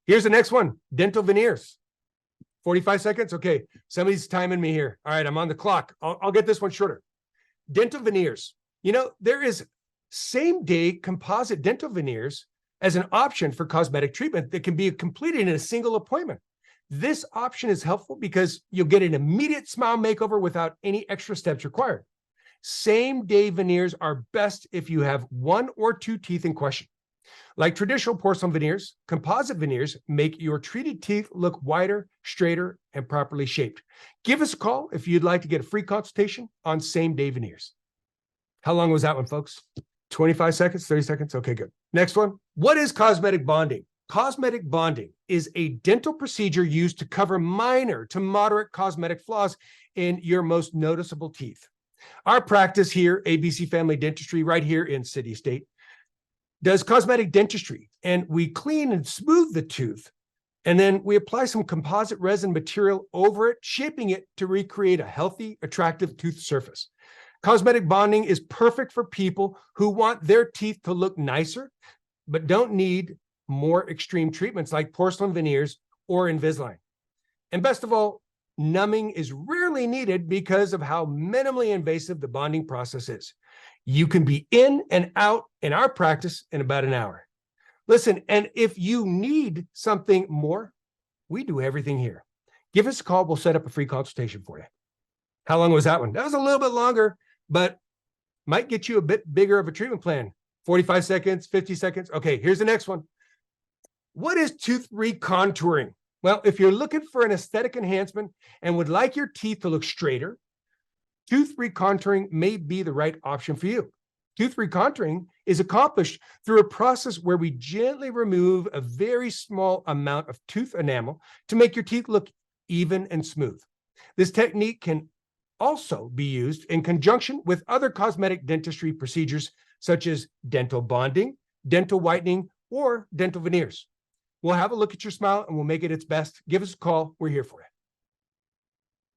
Here's the next one. Dental veneers. 45 seconds? Okay, somebody's timing me here. All right, I'm on the clock. I'll get this one shorter. Dental veneers. You know, there is same-day composite dental veneers as an option for cosmetic treatment that can be completed in a single appointment. This option is helpful because you'll get an immediate smile makeover without any extra steps required. Same-day veneers are best if you have 1 or 2 teeth in question. Like traditional porcelain veneers, composite veneers make your treated teeth look wider, straighter, and properly shaped. Give us a call if you'd like to get a free consultation on same-day veneers. How long was that one, folks? 25 seconds, 30 seconds? Okay, good. Next one. What is cosmetic bonding? Cosmetic bonding is a dental procedure used to cover minor to moderate cosmetic flaws in your most noticeable teeth. Our practice here, ABC Family Dentistry, right here in City State, does cosmetic dentistry, and we clean and smooth the tooth, and then we apply some composite resin material over it, shaping it to recreate a healthy, attractive tooth surface. Cosmetic bonding is perfect for people who want their teeth to look nicer, but don't need more extreme treatments like porcelain veneers or Invisalign. And best of all, numbing is rarely needed because of how minimally invasive the bonding process is. You can be in and out in our practice in about an hour. Listen, and if you need something more, we do everything here. Give us a call. We'll set up a free consultation for you. How long was that one? That was a little bit longer, but might get you a bit bigger of a treatment plan. 45 seconds, 50 seconds. Okay, here's the next one. What is tooth recontouring? Well, if you're looking for an aesthetic enhancement and would like your teeth to look straighter, tooth recontouring may be the right option for you. Tooth recontouring is accomplished through a process where we gently remove a very small amount of tooth enamel to make your teeth look even and smooth. This technique can also be used in conjunction with other cosmetic dentistry procedures such as dental bonding, dental whitening, or dental veneers. We'll have a look at your smile and we'll make it its best. Give us a call. We're here for you.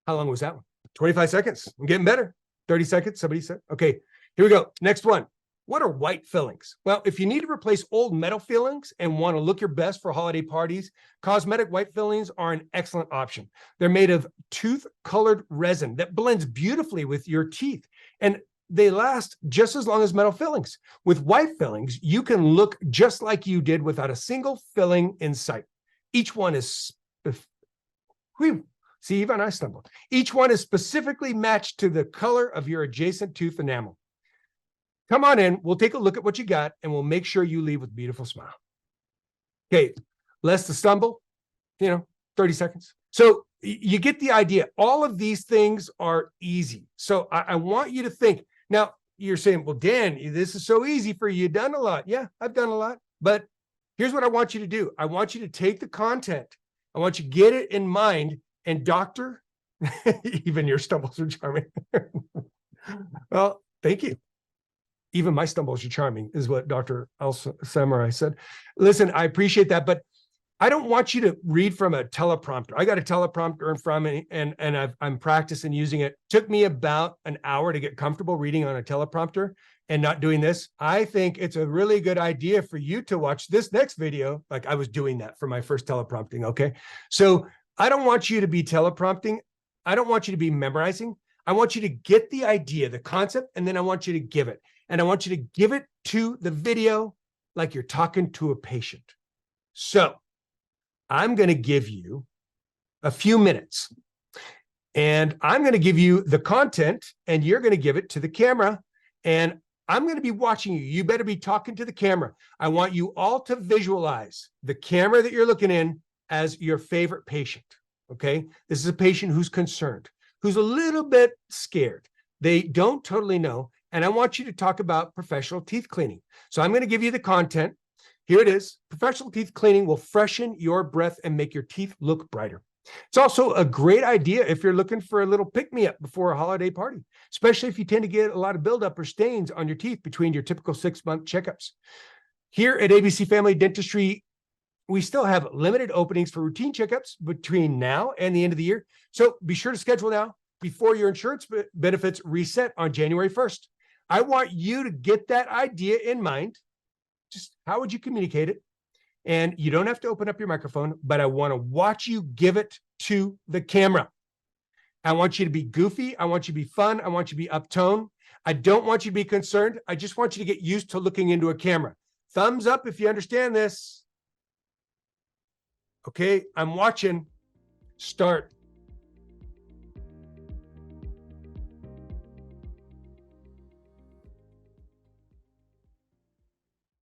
How long was that one? 25 seconds. I'm getting better. 30 seconds. Somebody said. Okay, here we go. Next one. What are white fillings? Well, if you need to replace old metal fillings and want to look your best for holiday parties, cosmetic white fillings are an excellent option. They're made of tooth-colored resin that blends beautifully with your teeth, and they last just as long as metal fillings. With white fillings, you can look just like you did without a single filling in sight. Each one is See, even I stumbled. Each one is specifically matched to the color of your adjacent tooth enamel. Come on in, we'll take a look at what you got, and we'll make sure you leave with a beautiful smile. Okay, less to stumble, 30 seconds. So you get the idea. All of these things are easy. So I want you to think. Now, you're saying, well, Dan, this is so easy for you. You've done a lot. Yeah, I've done a lot. But here's what I want you to do. I want you to take the content. I want you to get it in mind. And doctor, even your stumbles are charming. Well, thank you. Even my stumbles are charming, is what Dr. Samurai said. Listen, I appreciate that, but I don't want you to read from a teleprompter. I got a teleprompter in front of me, and I'm practicing using it. Took me about an hour to get comfortable reading on a teleprompter and not doing this. I think it's a really good idea for you to watch this next video. Like I was doing that for my first teleprompting, okay? So I don't want you to be teleprompting. I don't want you to be memorizing. I want you to get the idea, the concept, and then I want you to give it. And I want you to give it to the video like you're talking to a patient. So I'm going to give you a few minutes, and I'm going to give you the content, and you're going to give it to the camera, and I'm going to be watching you. You better be talking to the camera. I want you all to visualize the camera that you're looking in as your favorite patient, okay? This is a patient who's concerned, who's a little bit scared. They don't totally know, and I want you to talk about professional teeth cleaning. So I'm going to give you the content. Here it is. Professional teeth cleaning will freshen your breath and make your teeth look brighter. It's also a great idea if you're looking for a little pick-me-up before a holiday party, especially if you tend to get a lot of buildup or stains on your teeth between your typical 6-month checkups. Here at ABC Family Dentistry, we still have limited openings for routine checkups between now and the end of the year. So be sure to schedule now before your insurance benefits reset on January 1st. I want you to get that idea in mind. Just how would you communicate it? And you don't have to open up your microphone, but I want to watch you give it to the camera. I want you to be goofy. I want you to be fun. I want you to be uptone. I don't want you to be concerned. I just want you to get used to looking into a camera. Thumbs up if you understand this. Okay, I'm watching. Start.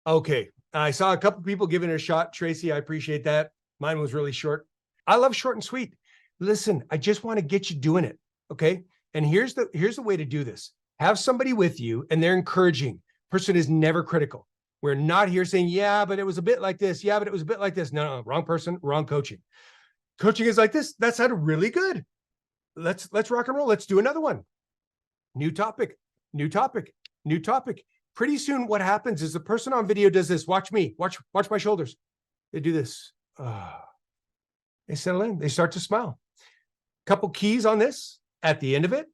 Okay, I saw a couple people giving it a shot. Tracy, I appreciate that. Mine was really short. I love short and sweet. Listen, I just want to get you doing it, okay? And here's the way to do this. Have somebody with you, and they're encouraging. Person is never critical. We're not here saying, yeah, but it was a bit like this. Yeah, but it was a bit like this. No, wrong person, wrong coaching. Coaching is like this. That sounded really good. Let's rock and roll. Let's do another one. New topic, new topic, new topic. Pretty soon what happens is the person on video does this. Watch me, watch my shoulders. They do this. They settle in, they start to smile. Couple keys on this. At the end of it,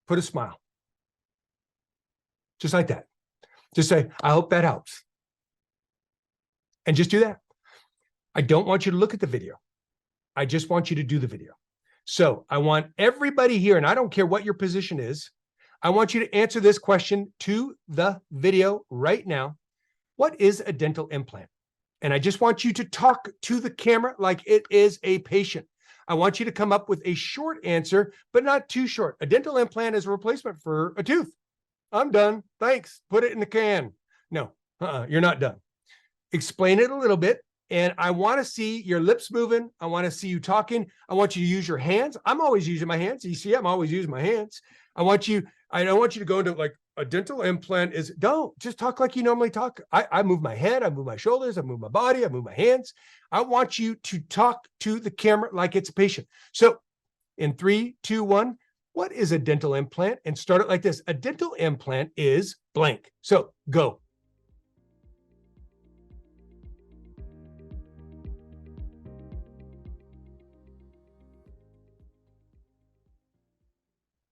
put a smile. Just like that. Just say, I hope that helps. And just do that. I don't want you to look at the video. I just want you to do the video. So I want everybody here, and I don't care what your position is, I want you to answer this question to the video right now. What is a dental implant? And I just want you to talk to the camera like it is a patient. I want you to come up with a short answer, but not too short. A dental implant is a replacement for a tooth. I'm done. Thanks. Put it in the can. No, you're not done. Explain it a little bit. And I want to see your lips moving. I want to see you talking. I want you to use your hands. I'm always using my hands. You see, I'm always using my hands. I don't want you to go into like a dental implant is, don't just talk like you normally talk. I move my head, I move my shoulders, I move my body, I move my hands. I want you to talk to the camera like it's a patient. So in 3, 2, 1, what is a dental implant? And start it like this. A dental implant is blank. So go.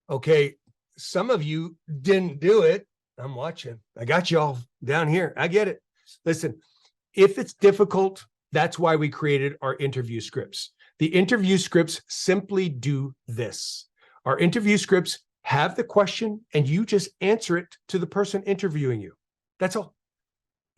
Okay, some of you didn't do it. I'm watching. I got you all down here. I get it. Listen, if it's difficult, that's why we created our interview scripts. The interview scripts simply do this. Our interview scripts have the question and you just answer it to the person interviewing you. That's all.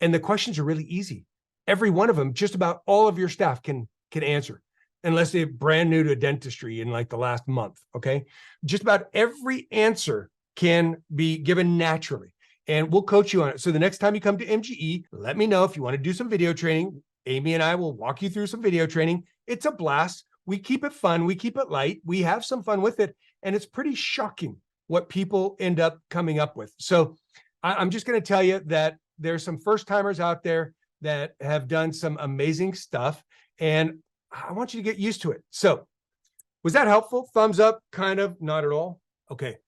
And the questions are really easy. Every one of them, just about all of your staff can answer. Unless they're brand new to dentistry in like the last month, okay? Just about every answer can be given naturally, and we'll coach you on it. So the next time you come to MGE, let me know if you want to do some video training. Amy and I will walk you through some video training. It's a blast. We keep it fun. We keep it light. We have some fun with it, and it's pretty shocking what people end up coming up with. So I'm just going to tell you that there's some first-timers out there that have done some amazing stuff, and I want you to get used to it. So was that helpful? Thumbs up, kind of, not at all. Okay.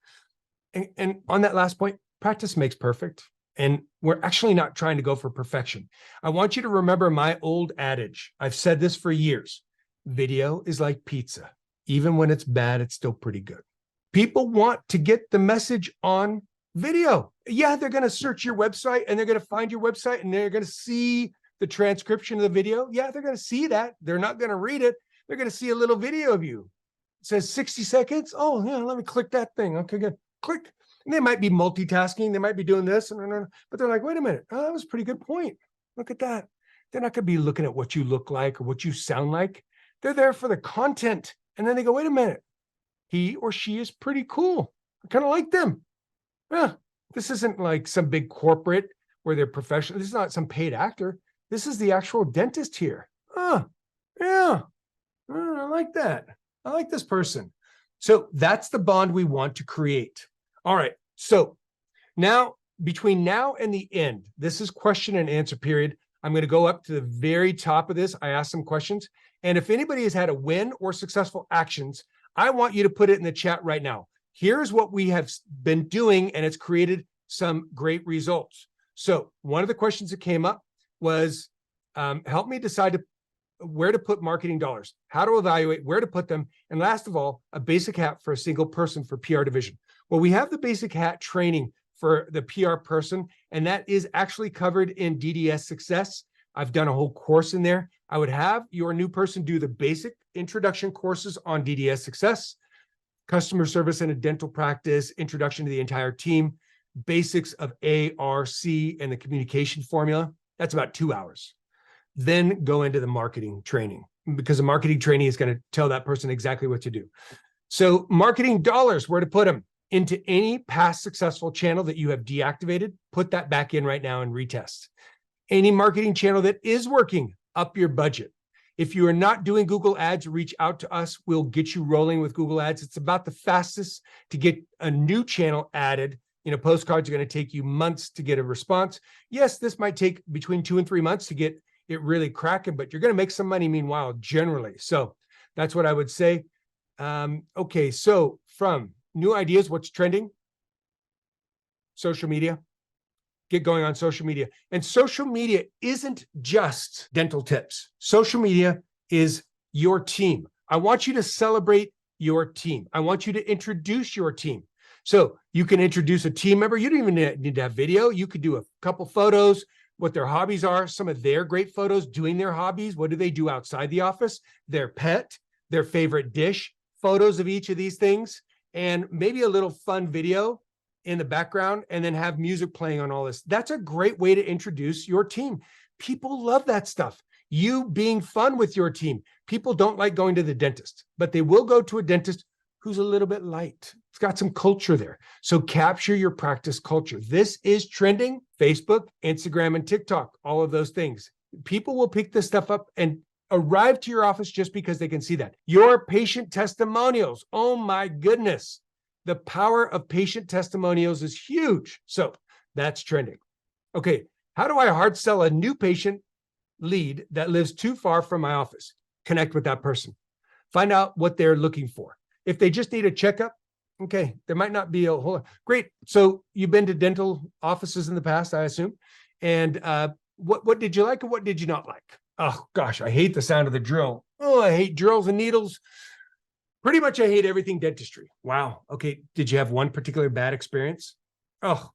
And on that last point, practice makes perfect. And we're actually not trying to go for perfection. I want you to remember my old adage. I've said this for years. Video is like pizza. Even when it's bad, it's still pretty good. People want to get the message on video. Yeah, they're going to search your website and they're going to find your website and they're going to see the transcription of the video. Yeah, they're going to see that. They're not going to read it. They're going to see a little video of you. It says 60 seconds. Oh, yeah, let me click that thing. Okay, good. Click. And they might be multitasking. They might be doing this, but they're like, wait a minute. Oh, that was a pretty good point. Look at that. They're not going to be looking at what you look like or what you sound like. They're there for the content. And then they go, wait a minute. He or she is pretty cool. I kind of like them. Yeah, this isn't like some big corporate where they're professional. This is not some paid actor. This is the actual dentist here. Oh, yeah. Oh, I like that. I like this person. So that's the bond we want to create. All right. So now, between now and the end, this is question and answer period. I'm going to go up to the very top of this. I asked some questions. And if anybody has had a win or successful actions, I want you to put it in the chat right now. Here's what we have been doing, and it's created some great results. So one of the questions that came up was, help me decide where to put marketing dollars, how to evaluate, where to put them, and last of all, a basic hat for a single person for PR division. Well, we have the basic hat training for the PR person, and that is actually covered in DDS Success. I've done a whole course in there. I would have your new person do the basic introduction courses on DDS Success, customer service in a dental practice, introduction to the entire team, basics of ARC and the communication formula. That's about 2 hours. Then go into the marketing training, because the marketing training is going to tell that person exactly what to do. So marketing dollars, where to put them? Into any past successful channel that you have deactivated, put that back in right now and retest. Any marketing channel that is working, up your budget. If you are not doing Google Ads, reach out to us. We'll get you rolling with Google Ads. It's about the fastest to get a new channel added. You know, postcards are going to take you months to get a response. Yes, this might take between 2 and 3 months to get it really cracking, but you're going to make some money meanwhile, generally. So that's what I would say. Okay, so from new ideas, what's trending? Social media. Get going on social media. And social media isn't just dental tips. Social media is your team. I want you to celebrate your team. I want you to introduce your team. So you can introduce a team member. You don't even need to have video. You could do a couple photos, what their hobbies are, some of their great photos doing their hobbies. What do they do outside the office? Their pet, their favorite dish, photos of each of these things, and maybe a little fun video in the background, and then have music playing on all this. That's a great way to introduce your team. People love that stuff. You being fun with your team. People don't like going to the dentist, but they will go to a dentist who's a little bit light. It's got some culture there. So capture your practice culture. This is trending. Facebook, Instagram, and TikTok, all of those things. People will pick this stuff up and arrive to your office just because they can see that. Your patient testimonials. Oh my goodness. The power of patient testimonials is huge. So that's trending. Okay, how do I hard sell a new patient lead that lives too far from my office? Connect with that person. Find out what they're looking for. If they just need a checkup, okay, there might not be a whole lot. Great. So you've been to dental offices in the past, I assume. And what did you like and what did you not like? Oh gosh, I hate the sound of the drill. Oh, I hate drills and needles. Pretty much I hate everything dentistry. Wow. Okay. Did you have one particular bad experience? Oh,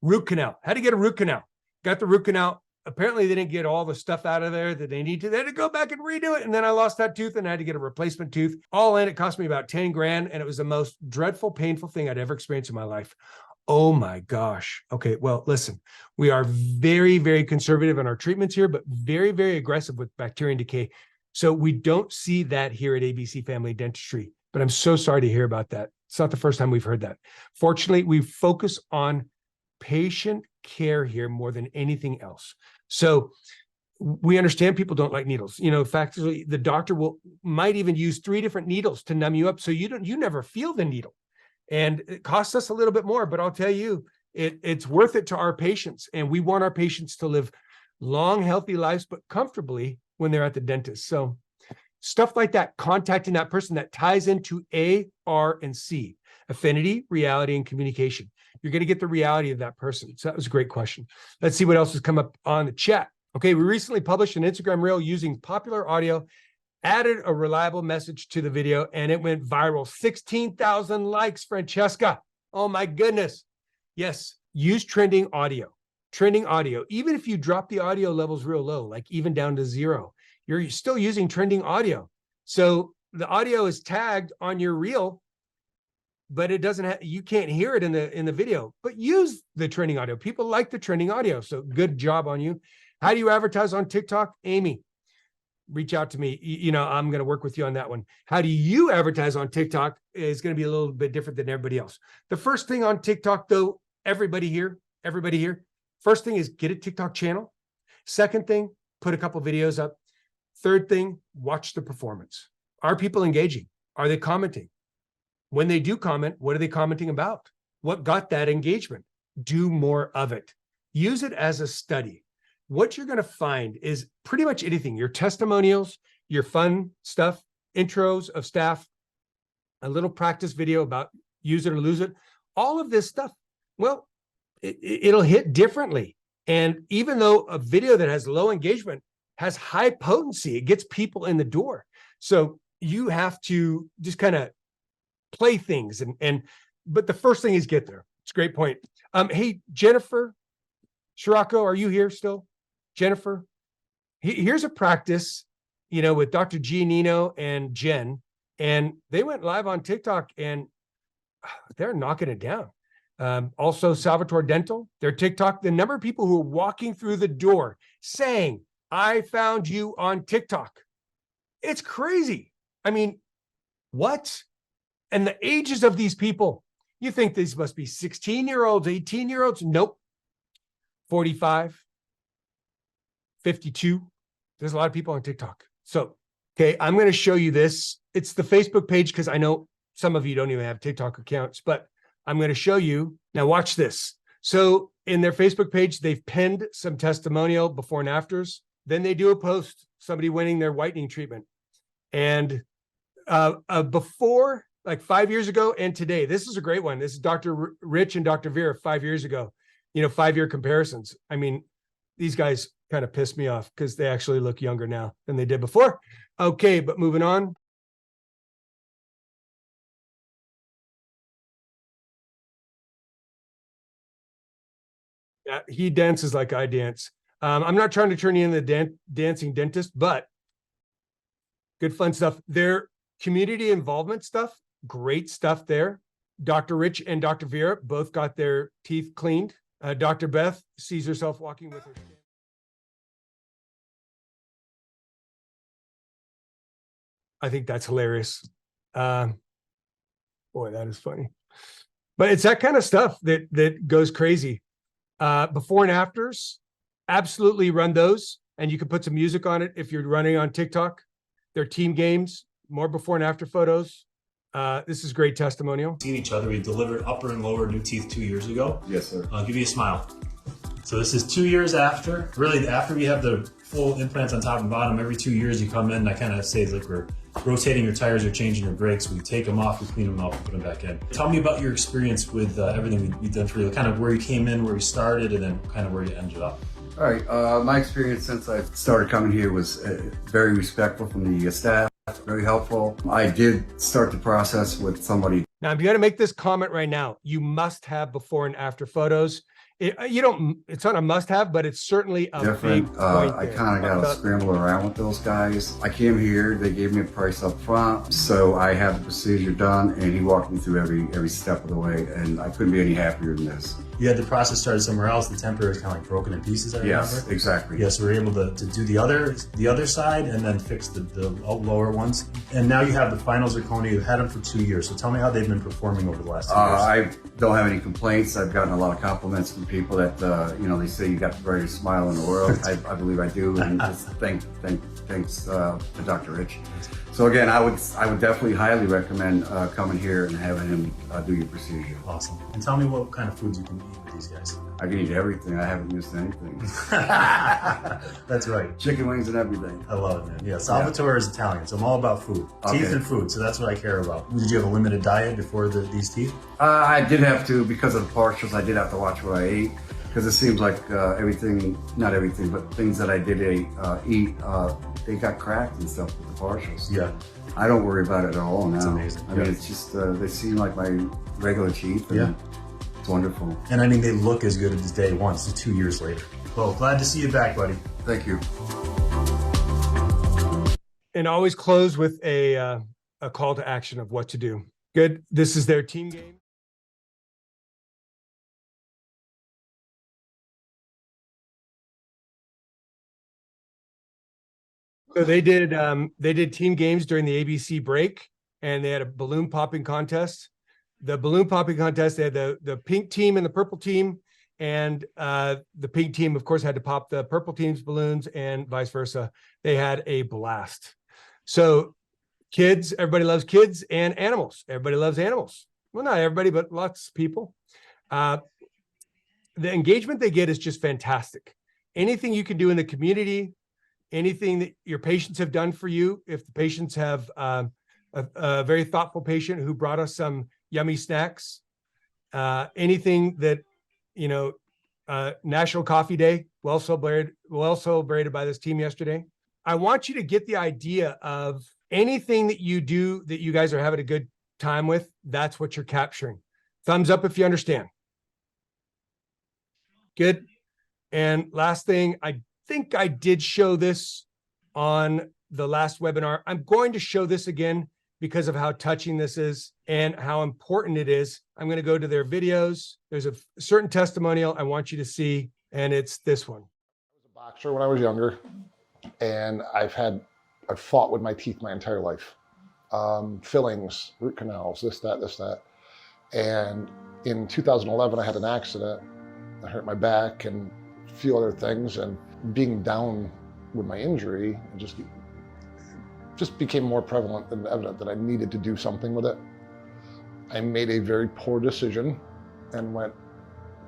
root canal. How to get a root canal? Got the root canal. Apparently they didn't get all the stuff out of there that they need to. They had to go back and redo it. And then I lost that tooth and I had to get a replacement tooth. All in, it cost me about 10 grand. And it was the most dreadful, painful thing I'd ever experienced in my life. Oh my gosh. Okay. Well, listen, we are very, very conservative in our treatments here, but very, very aggressive with bacteria decay. So we don't see that here at ABC Family Dentistry, but I'm so sorry to hear about that. It's not the first time we've heard that. Fortunately, we focus on patient care here more than anything else. So we understand people don't like needles. You know, factually, the doctor might even use 3 different needles to numb you up, so you never feel the needle. And it costs us a little bit more, but I'll tell you, it's worth it to our patients. And we want our patients to live long, healthy lives, but comfortably when they're at the dentist. So stuff like that, contacting that person, that ties into A, R, and C, affinity, reality, and communication. You're going to get the reality of that person. So that was a great question. Let's see what else has come up on the chat. Okay, we recently published an Instagram reel using popular audio, added a reliable message to the video, and it went viral. 16,000 likes, Francesca. Oh my goodness. Yes, use trending audio. Trending audio. Even if you drop the audio levels real low, like even down to 0, you're still using trending audio. So the audio is tagged on your reel, but it doesn't have, you can't hear it in the video, but use the trending audio. People like the trending audio. So good job on you. How do you advertise on TikTok? Amy, reach out to me. You know, I'm going to work with you on that one. How do you advertise on TikTok is going to be a little bit different than everybody else. The first thing on TikTok though, everybody here, first thing is get a TikTok channel. Second thing, put a couple videos up. Third thing, watch the performance. Are people engaging? Are they commenting? When they do comment, what are they commenting about? What got that engagement? Do more of it. Use it as a study. What you're going to find is pretty much anything, your testimonials, your fun stuff, intros of staff, a little practice video about use it or lose it, all of this stuff. Well, it'll hit differently. And even though a video that has low engagement has high potency, it gets people in the door. So you have to just kind of play things. But the first thing is get there. It's a great point. Hey, Jennifer Scirocco, are you here still? Jennifer, here's a practice, you know, with Dr. Gianino and Jen, and they went live on TikTok and they're knocking it down. Also Salvatore Dental, their TikTok, the number of people who are walking through the door saying, I found you on TikTok. It's crazy. I mean, what? And the ages of these people, you think these must be 16-year-olds, 18-year-olds? Nope. 45, 52. There's a lot of people on TikTok. So, okay, I'm going to show you this. It's the Facebook page because I know some of you don't even have TikTok accounts, but I'm going to show you. Now watch this. So in their Facebook page, they've pinned some testimonial before and afters. Then they do a post, somebody winning their whitening treatment. And before, like 5 years ago and today, this is a great one. This is Dr. Rich and Dr. Vera 5 years ago, you know, 5-year comparisons. I mean, these guys kind of pissed me off because they actually look younger now than they did before. Okay, but moving on. Yeah, he dances like I dance. I'm not trying to turn you into the dancing dentist, but good fun stuff. Their community involvement stuff, great stuff there. Dr. Rich and Dr. Vera both got their teeth cleaned. Dr. Beth sees herself walking with her. I think that's hilarious. Boy, that is funny. But it's that kind of stuff that goes crazy. Before and afters, absolutely run those. And you can put some music on it if you're running on TikTok. Their team games, more before and after photos. This is great testimonial. Seen each other. We delivered upper and lower new teeth 2 years ago. Yes, sir. I'll give you a smile. So this is 2 years after. Really, after we have the full implants on top and bottom, every 2 years you come in. I kind of say it's like we're rotating your tires or changing your brakes. We take them off, we clean them up, and put them back in. Tell me about your experience with everything we've done for you. Kind of where you came in, where you started, and then kind of where you ended up. All right. My experience since I started coming here was very respectful from the staff, very helpful. I did start the process with somebody. Now, I'm going to make this comment right now. You must have before and after photos. It's not a must have, but it's certainly a different. big point I kind of got to scramble around with those guys. I came here, they gave me a price up front, so I had the procedure done, and he walked me through every step of the way, and I couldn't be any happier than this. You had the process started somewhere else. The temporary was kind of like broken in pieces, I remember. Yes, exactly. Yes, we were able to do the other side and then fix the lower ones. And now you have the final zirconia. You've had them for 2 years. So tell me how they've been performing over the last 2 years. I don't have any complaints. I've gotten a lot of compliments from people that, they say you got the brightest smile in the world. I believe I do. And just thanks to Dr. Rich. So again, I would definitely highly recommend coming here and having him do your procedure. Awesome. And tell me what kind of foods you can eat with these guys. I can eat everything. I haven't missed anything. That's right. Chicken wings and everything. I love it, man. Yeah, Salvatore is Italian, so I'm all about food. Okay. Teeth and food, so that's what I care about. Did you have a limited diet before these teeth? I did have to, because of the partials, I did have to watch what I ate. Because it seems like everything, not everything, but things that I did eat, they got cracked and stuff with the partials. Yeah. I don't worry about it at all now. It's amazing. I mean, it's just, they seem like my regular teeth. And Yeah. It's wonderful. And I think they look as good as day one, so 2 years later. Well, glad to see you back, buddy. Thank you. And always close with a call to action of what to do. Good. This is their team game. So they did team games during the ABC break, and they had a balloon popping contest. The balloon popping contest, they had the pink team and the purple team, and the pink team, of course, had to pop the purple team's balloons and vice versa. They had a blast. So kids, everybody loves kids, and animals. Everybody loves animals. Well, not everybody, but lots of people. The engagement they get is just fantastic. Anything you can do in the community, anything that your patients have done for you, if the patients have a very thoughtful patient who brought us some yummy snacks, anything that, you know, National Coffee Day, well celebrated by this team yesterday. I want you to get the idea of anything that you do that you guys are having a good time with. That's what you're capturing. Thumbs up if you understand. Good. And last thing, I think I did show this on the last webinar. I'm going to show this again because of how touching this is and how important it is. I'm going to go to their videos. There's a certain testimonial I want you to see, and it's this one. I was a boxer when I was younger, and I've fought with my teeth my entire life. Fillings, root canals, this, that. And in 2011, I had an accident. I hurt my back and a few other things, and being down with my injury, it just became more prevalent and evident that I needed to do something with it. I made a very poor decision and went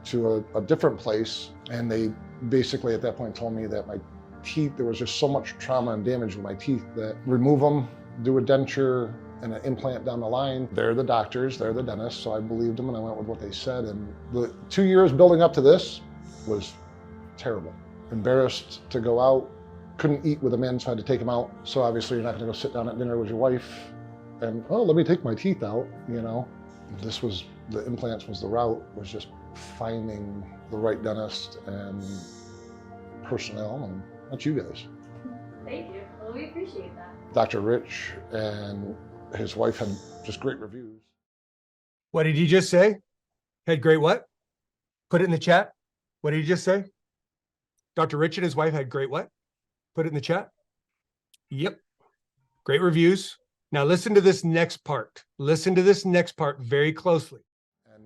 to a different place, and they basically at that point told me that my teeth, there was just so much trauma and damage with my teeth that remove them, do a denture and an implant down the line. They're the doctors, they're the dentists, so I believed them and I went with what they said. And the 2 years building up to this was terrible. Embarrassed to go out, couldn't eat with a man, so I had to take him out. So obviously you're not gonna go sit down at dinner with your wife and, oh, let me take my teeth out, you know? This was, the implants was the route, was just finding the right dentist and personnel, and that's you guys. Thank you. Well, we appreciate that. Dr. Rich and his wife had just great reviews. What did he just say? Had great what? Put it in the chat. What did he just say? Dr. Rich and his wife had great what? Put it in the chat. Yep. Great reviews. Now listen to this next part. Listen to this next part very closely. And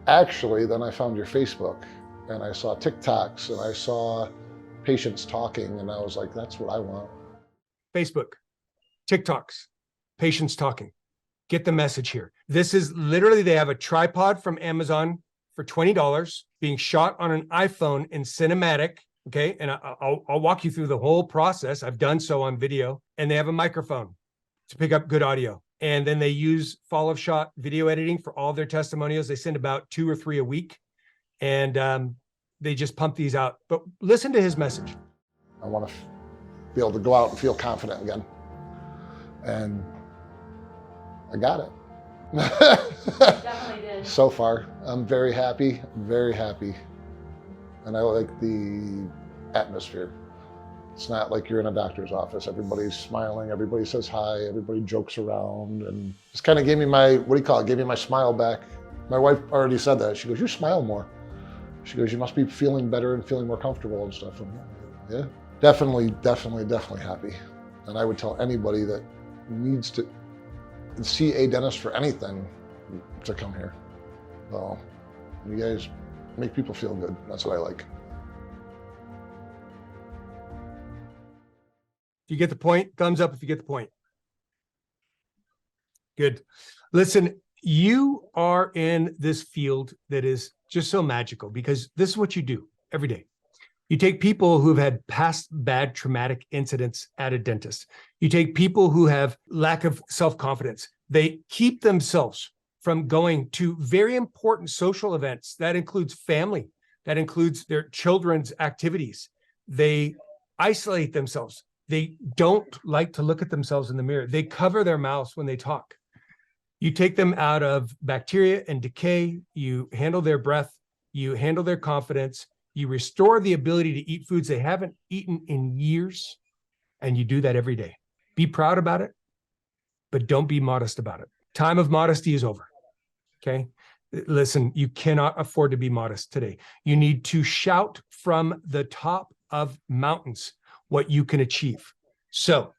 actually, then I found your Facebook and I saw TikToks and I saw patients talking, and I was like, that's what I want. Facebook, TikToks, patients talking. Get the message here. This is literally, they have a tripod from Amazon for $20 being shot on an iPhone in cinematic. Okay. And I'll walk you through the whole process. I've done so on video, and they have a microphone to pick up good audio. And then they use follow shot video editing for all their testimonials. They send about 2 or 3 a week, and they just pump these out. But listen to his message. I want to be able to go out and feel confident again. And I got it. Definitely did. So far, I'm very happy, very happy. And I like the atmosphere. It's not like you're in a doctor's office. Everybody's smiling, everybody says hi, everybody jokes around, and just kind of gave me my, what do you call it, gave me my smile back. My wife already said that. She goes, you smile more. She goes, you must be feeling better and feeling more comfortable and stuff. And yeah, definitely happy. And I would tell anybody that needs to see a dentist for anything to come here. So you guys make people feel good. That's what I like. If you get the point, thumbs up if you get the point. Good. Listen, you are in this field that is just so magical because this is what you do every day. You take people who've had past bad traumatic incidents at a dentist. You take people who have lack of self-confidence. They keep themselves from going to very important social events. That includes family. That includes their children's activities. They isolate themselves. They don't like to look at themselves in the mirror. They cover their mouths when they talk. You take them out of bacteria and decay. You handle their breath. You handle their confidence. You restore the ability to eat foods they haven't eaten in years. And you do that every day. Be proud about it, but don't be modest about it. Time of modesty is over. Okay. Listen, you cannot afford to be modest today. You need to shout from the top of mountains what you can achieve. So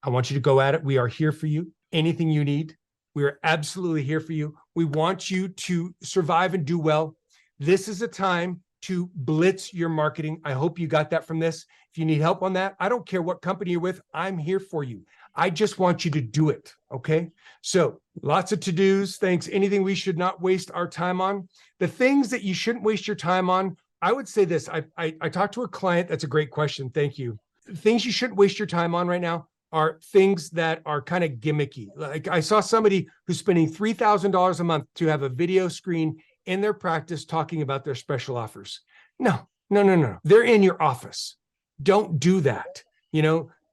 I want you to go at it. We are here for you. Anything you need, we are absolutely here for you. We want you to survive and do well. This is a time to blitz your marketing. I hope you got that from this. If you need help on that, I don't care what company you're with, I'm here for you. I just want you to do it, okay? So lots of to-dos, things, anything we should not waste our time on. The things that you shouldn't waste your time on, I would say this. I talked to a client, that's a great question, thank you. Things you shouldn't waste your time on right now are things that are kind of gimmicky. Like I saw somebody who's spending $3,000 a month to have a video screen in their practice talking about their special offers. No. They're in your office. Don't do that.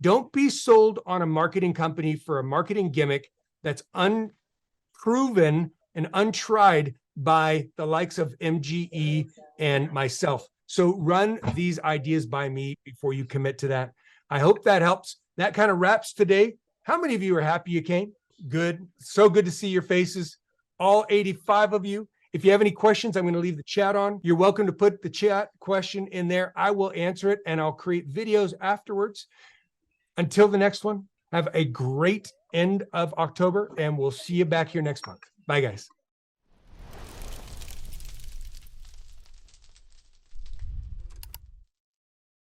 Don't be sold on a marketing company for a marketing gimmick that's unproven and untried by the likes of MGE and myself. So run these ideas by me before you commit to that. I hope that helps. That kind of wraps today. How many of you are happy you came? Good. So good to see your faces. All 85 of you. If you have any questions, I'm going to leave the chat on. You're welcome to put the chat question in there. I will answer it and I'll create videos afterwards. Until the next one, have a great end of October and we'll see you back here next month. Bye, guys.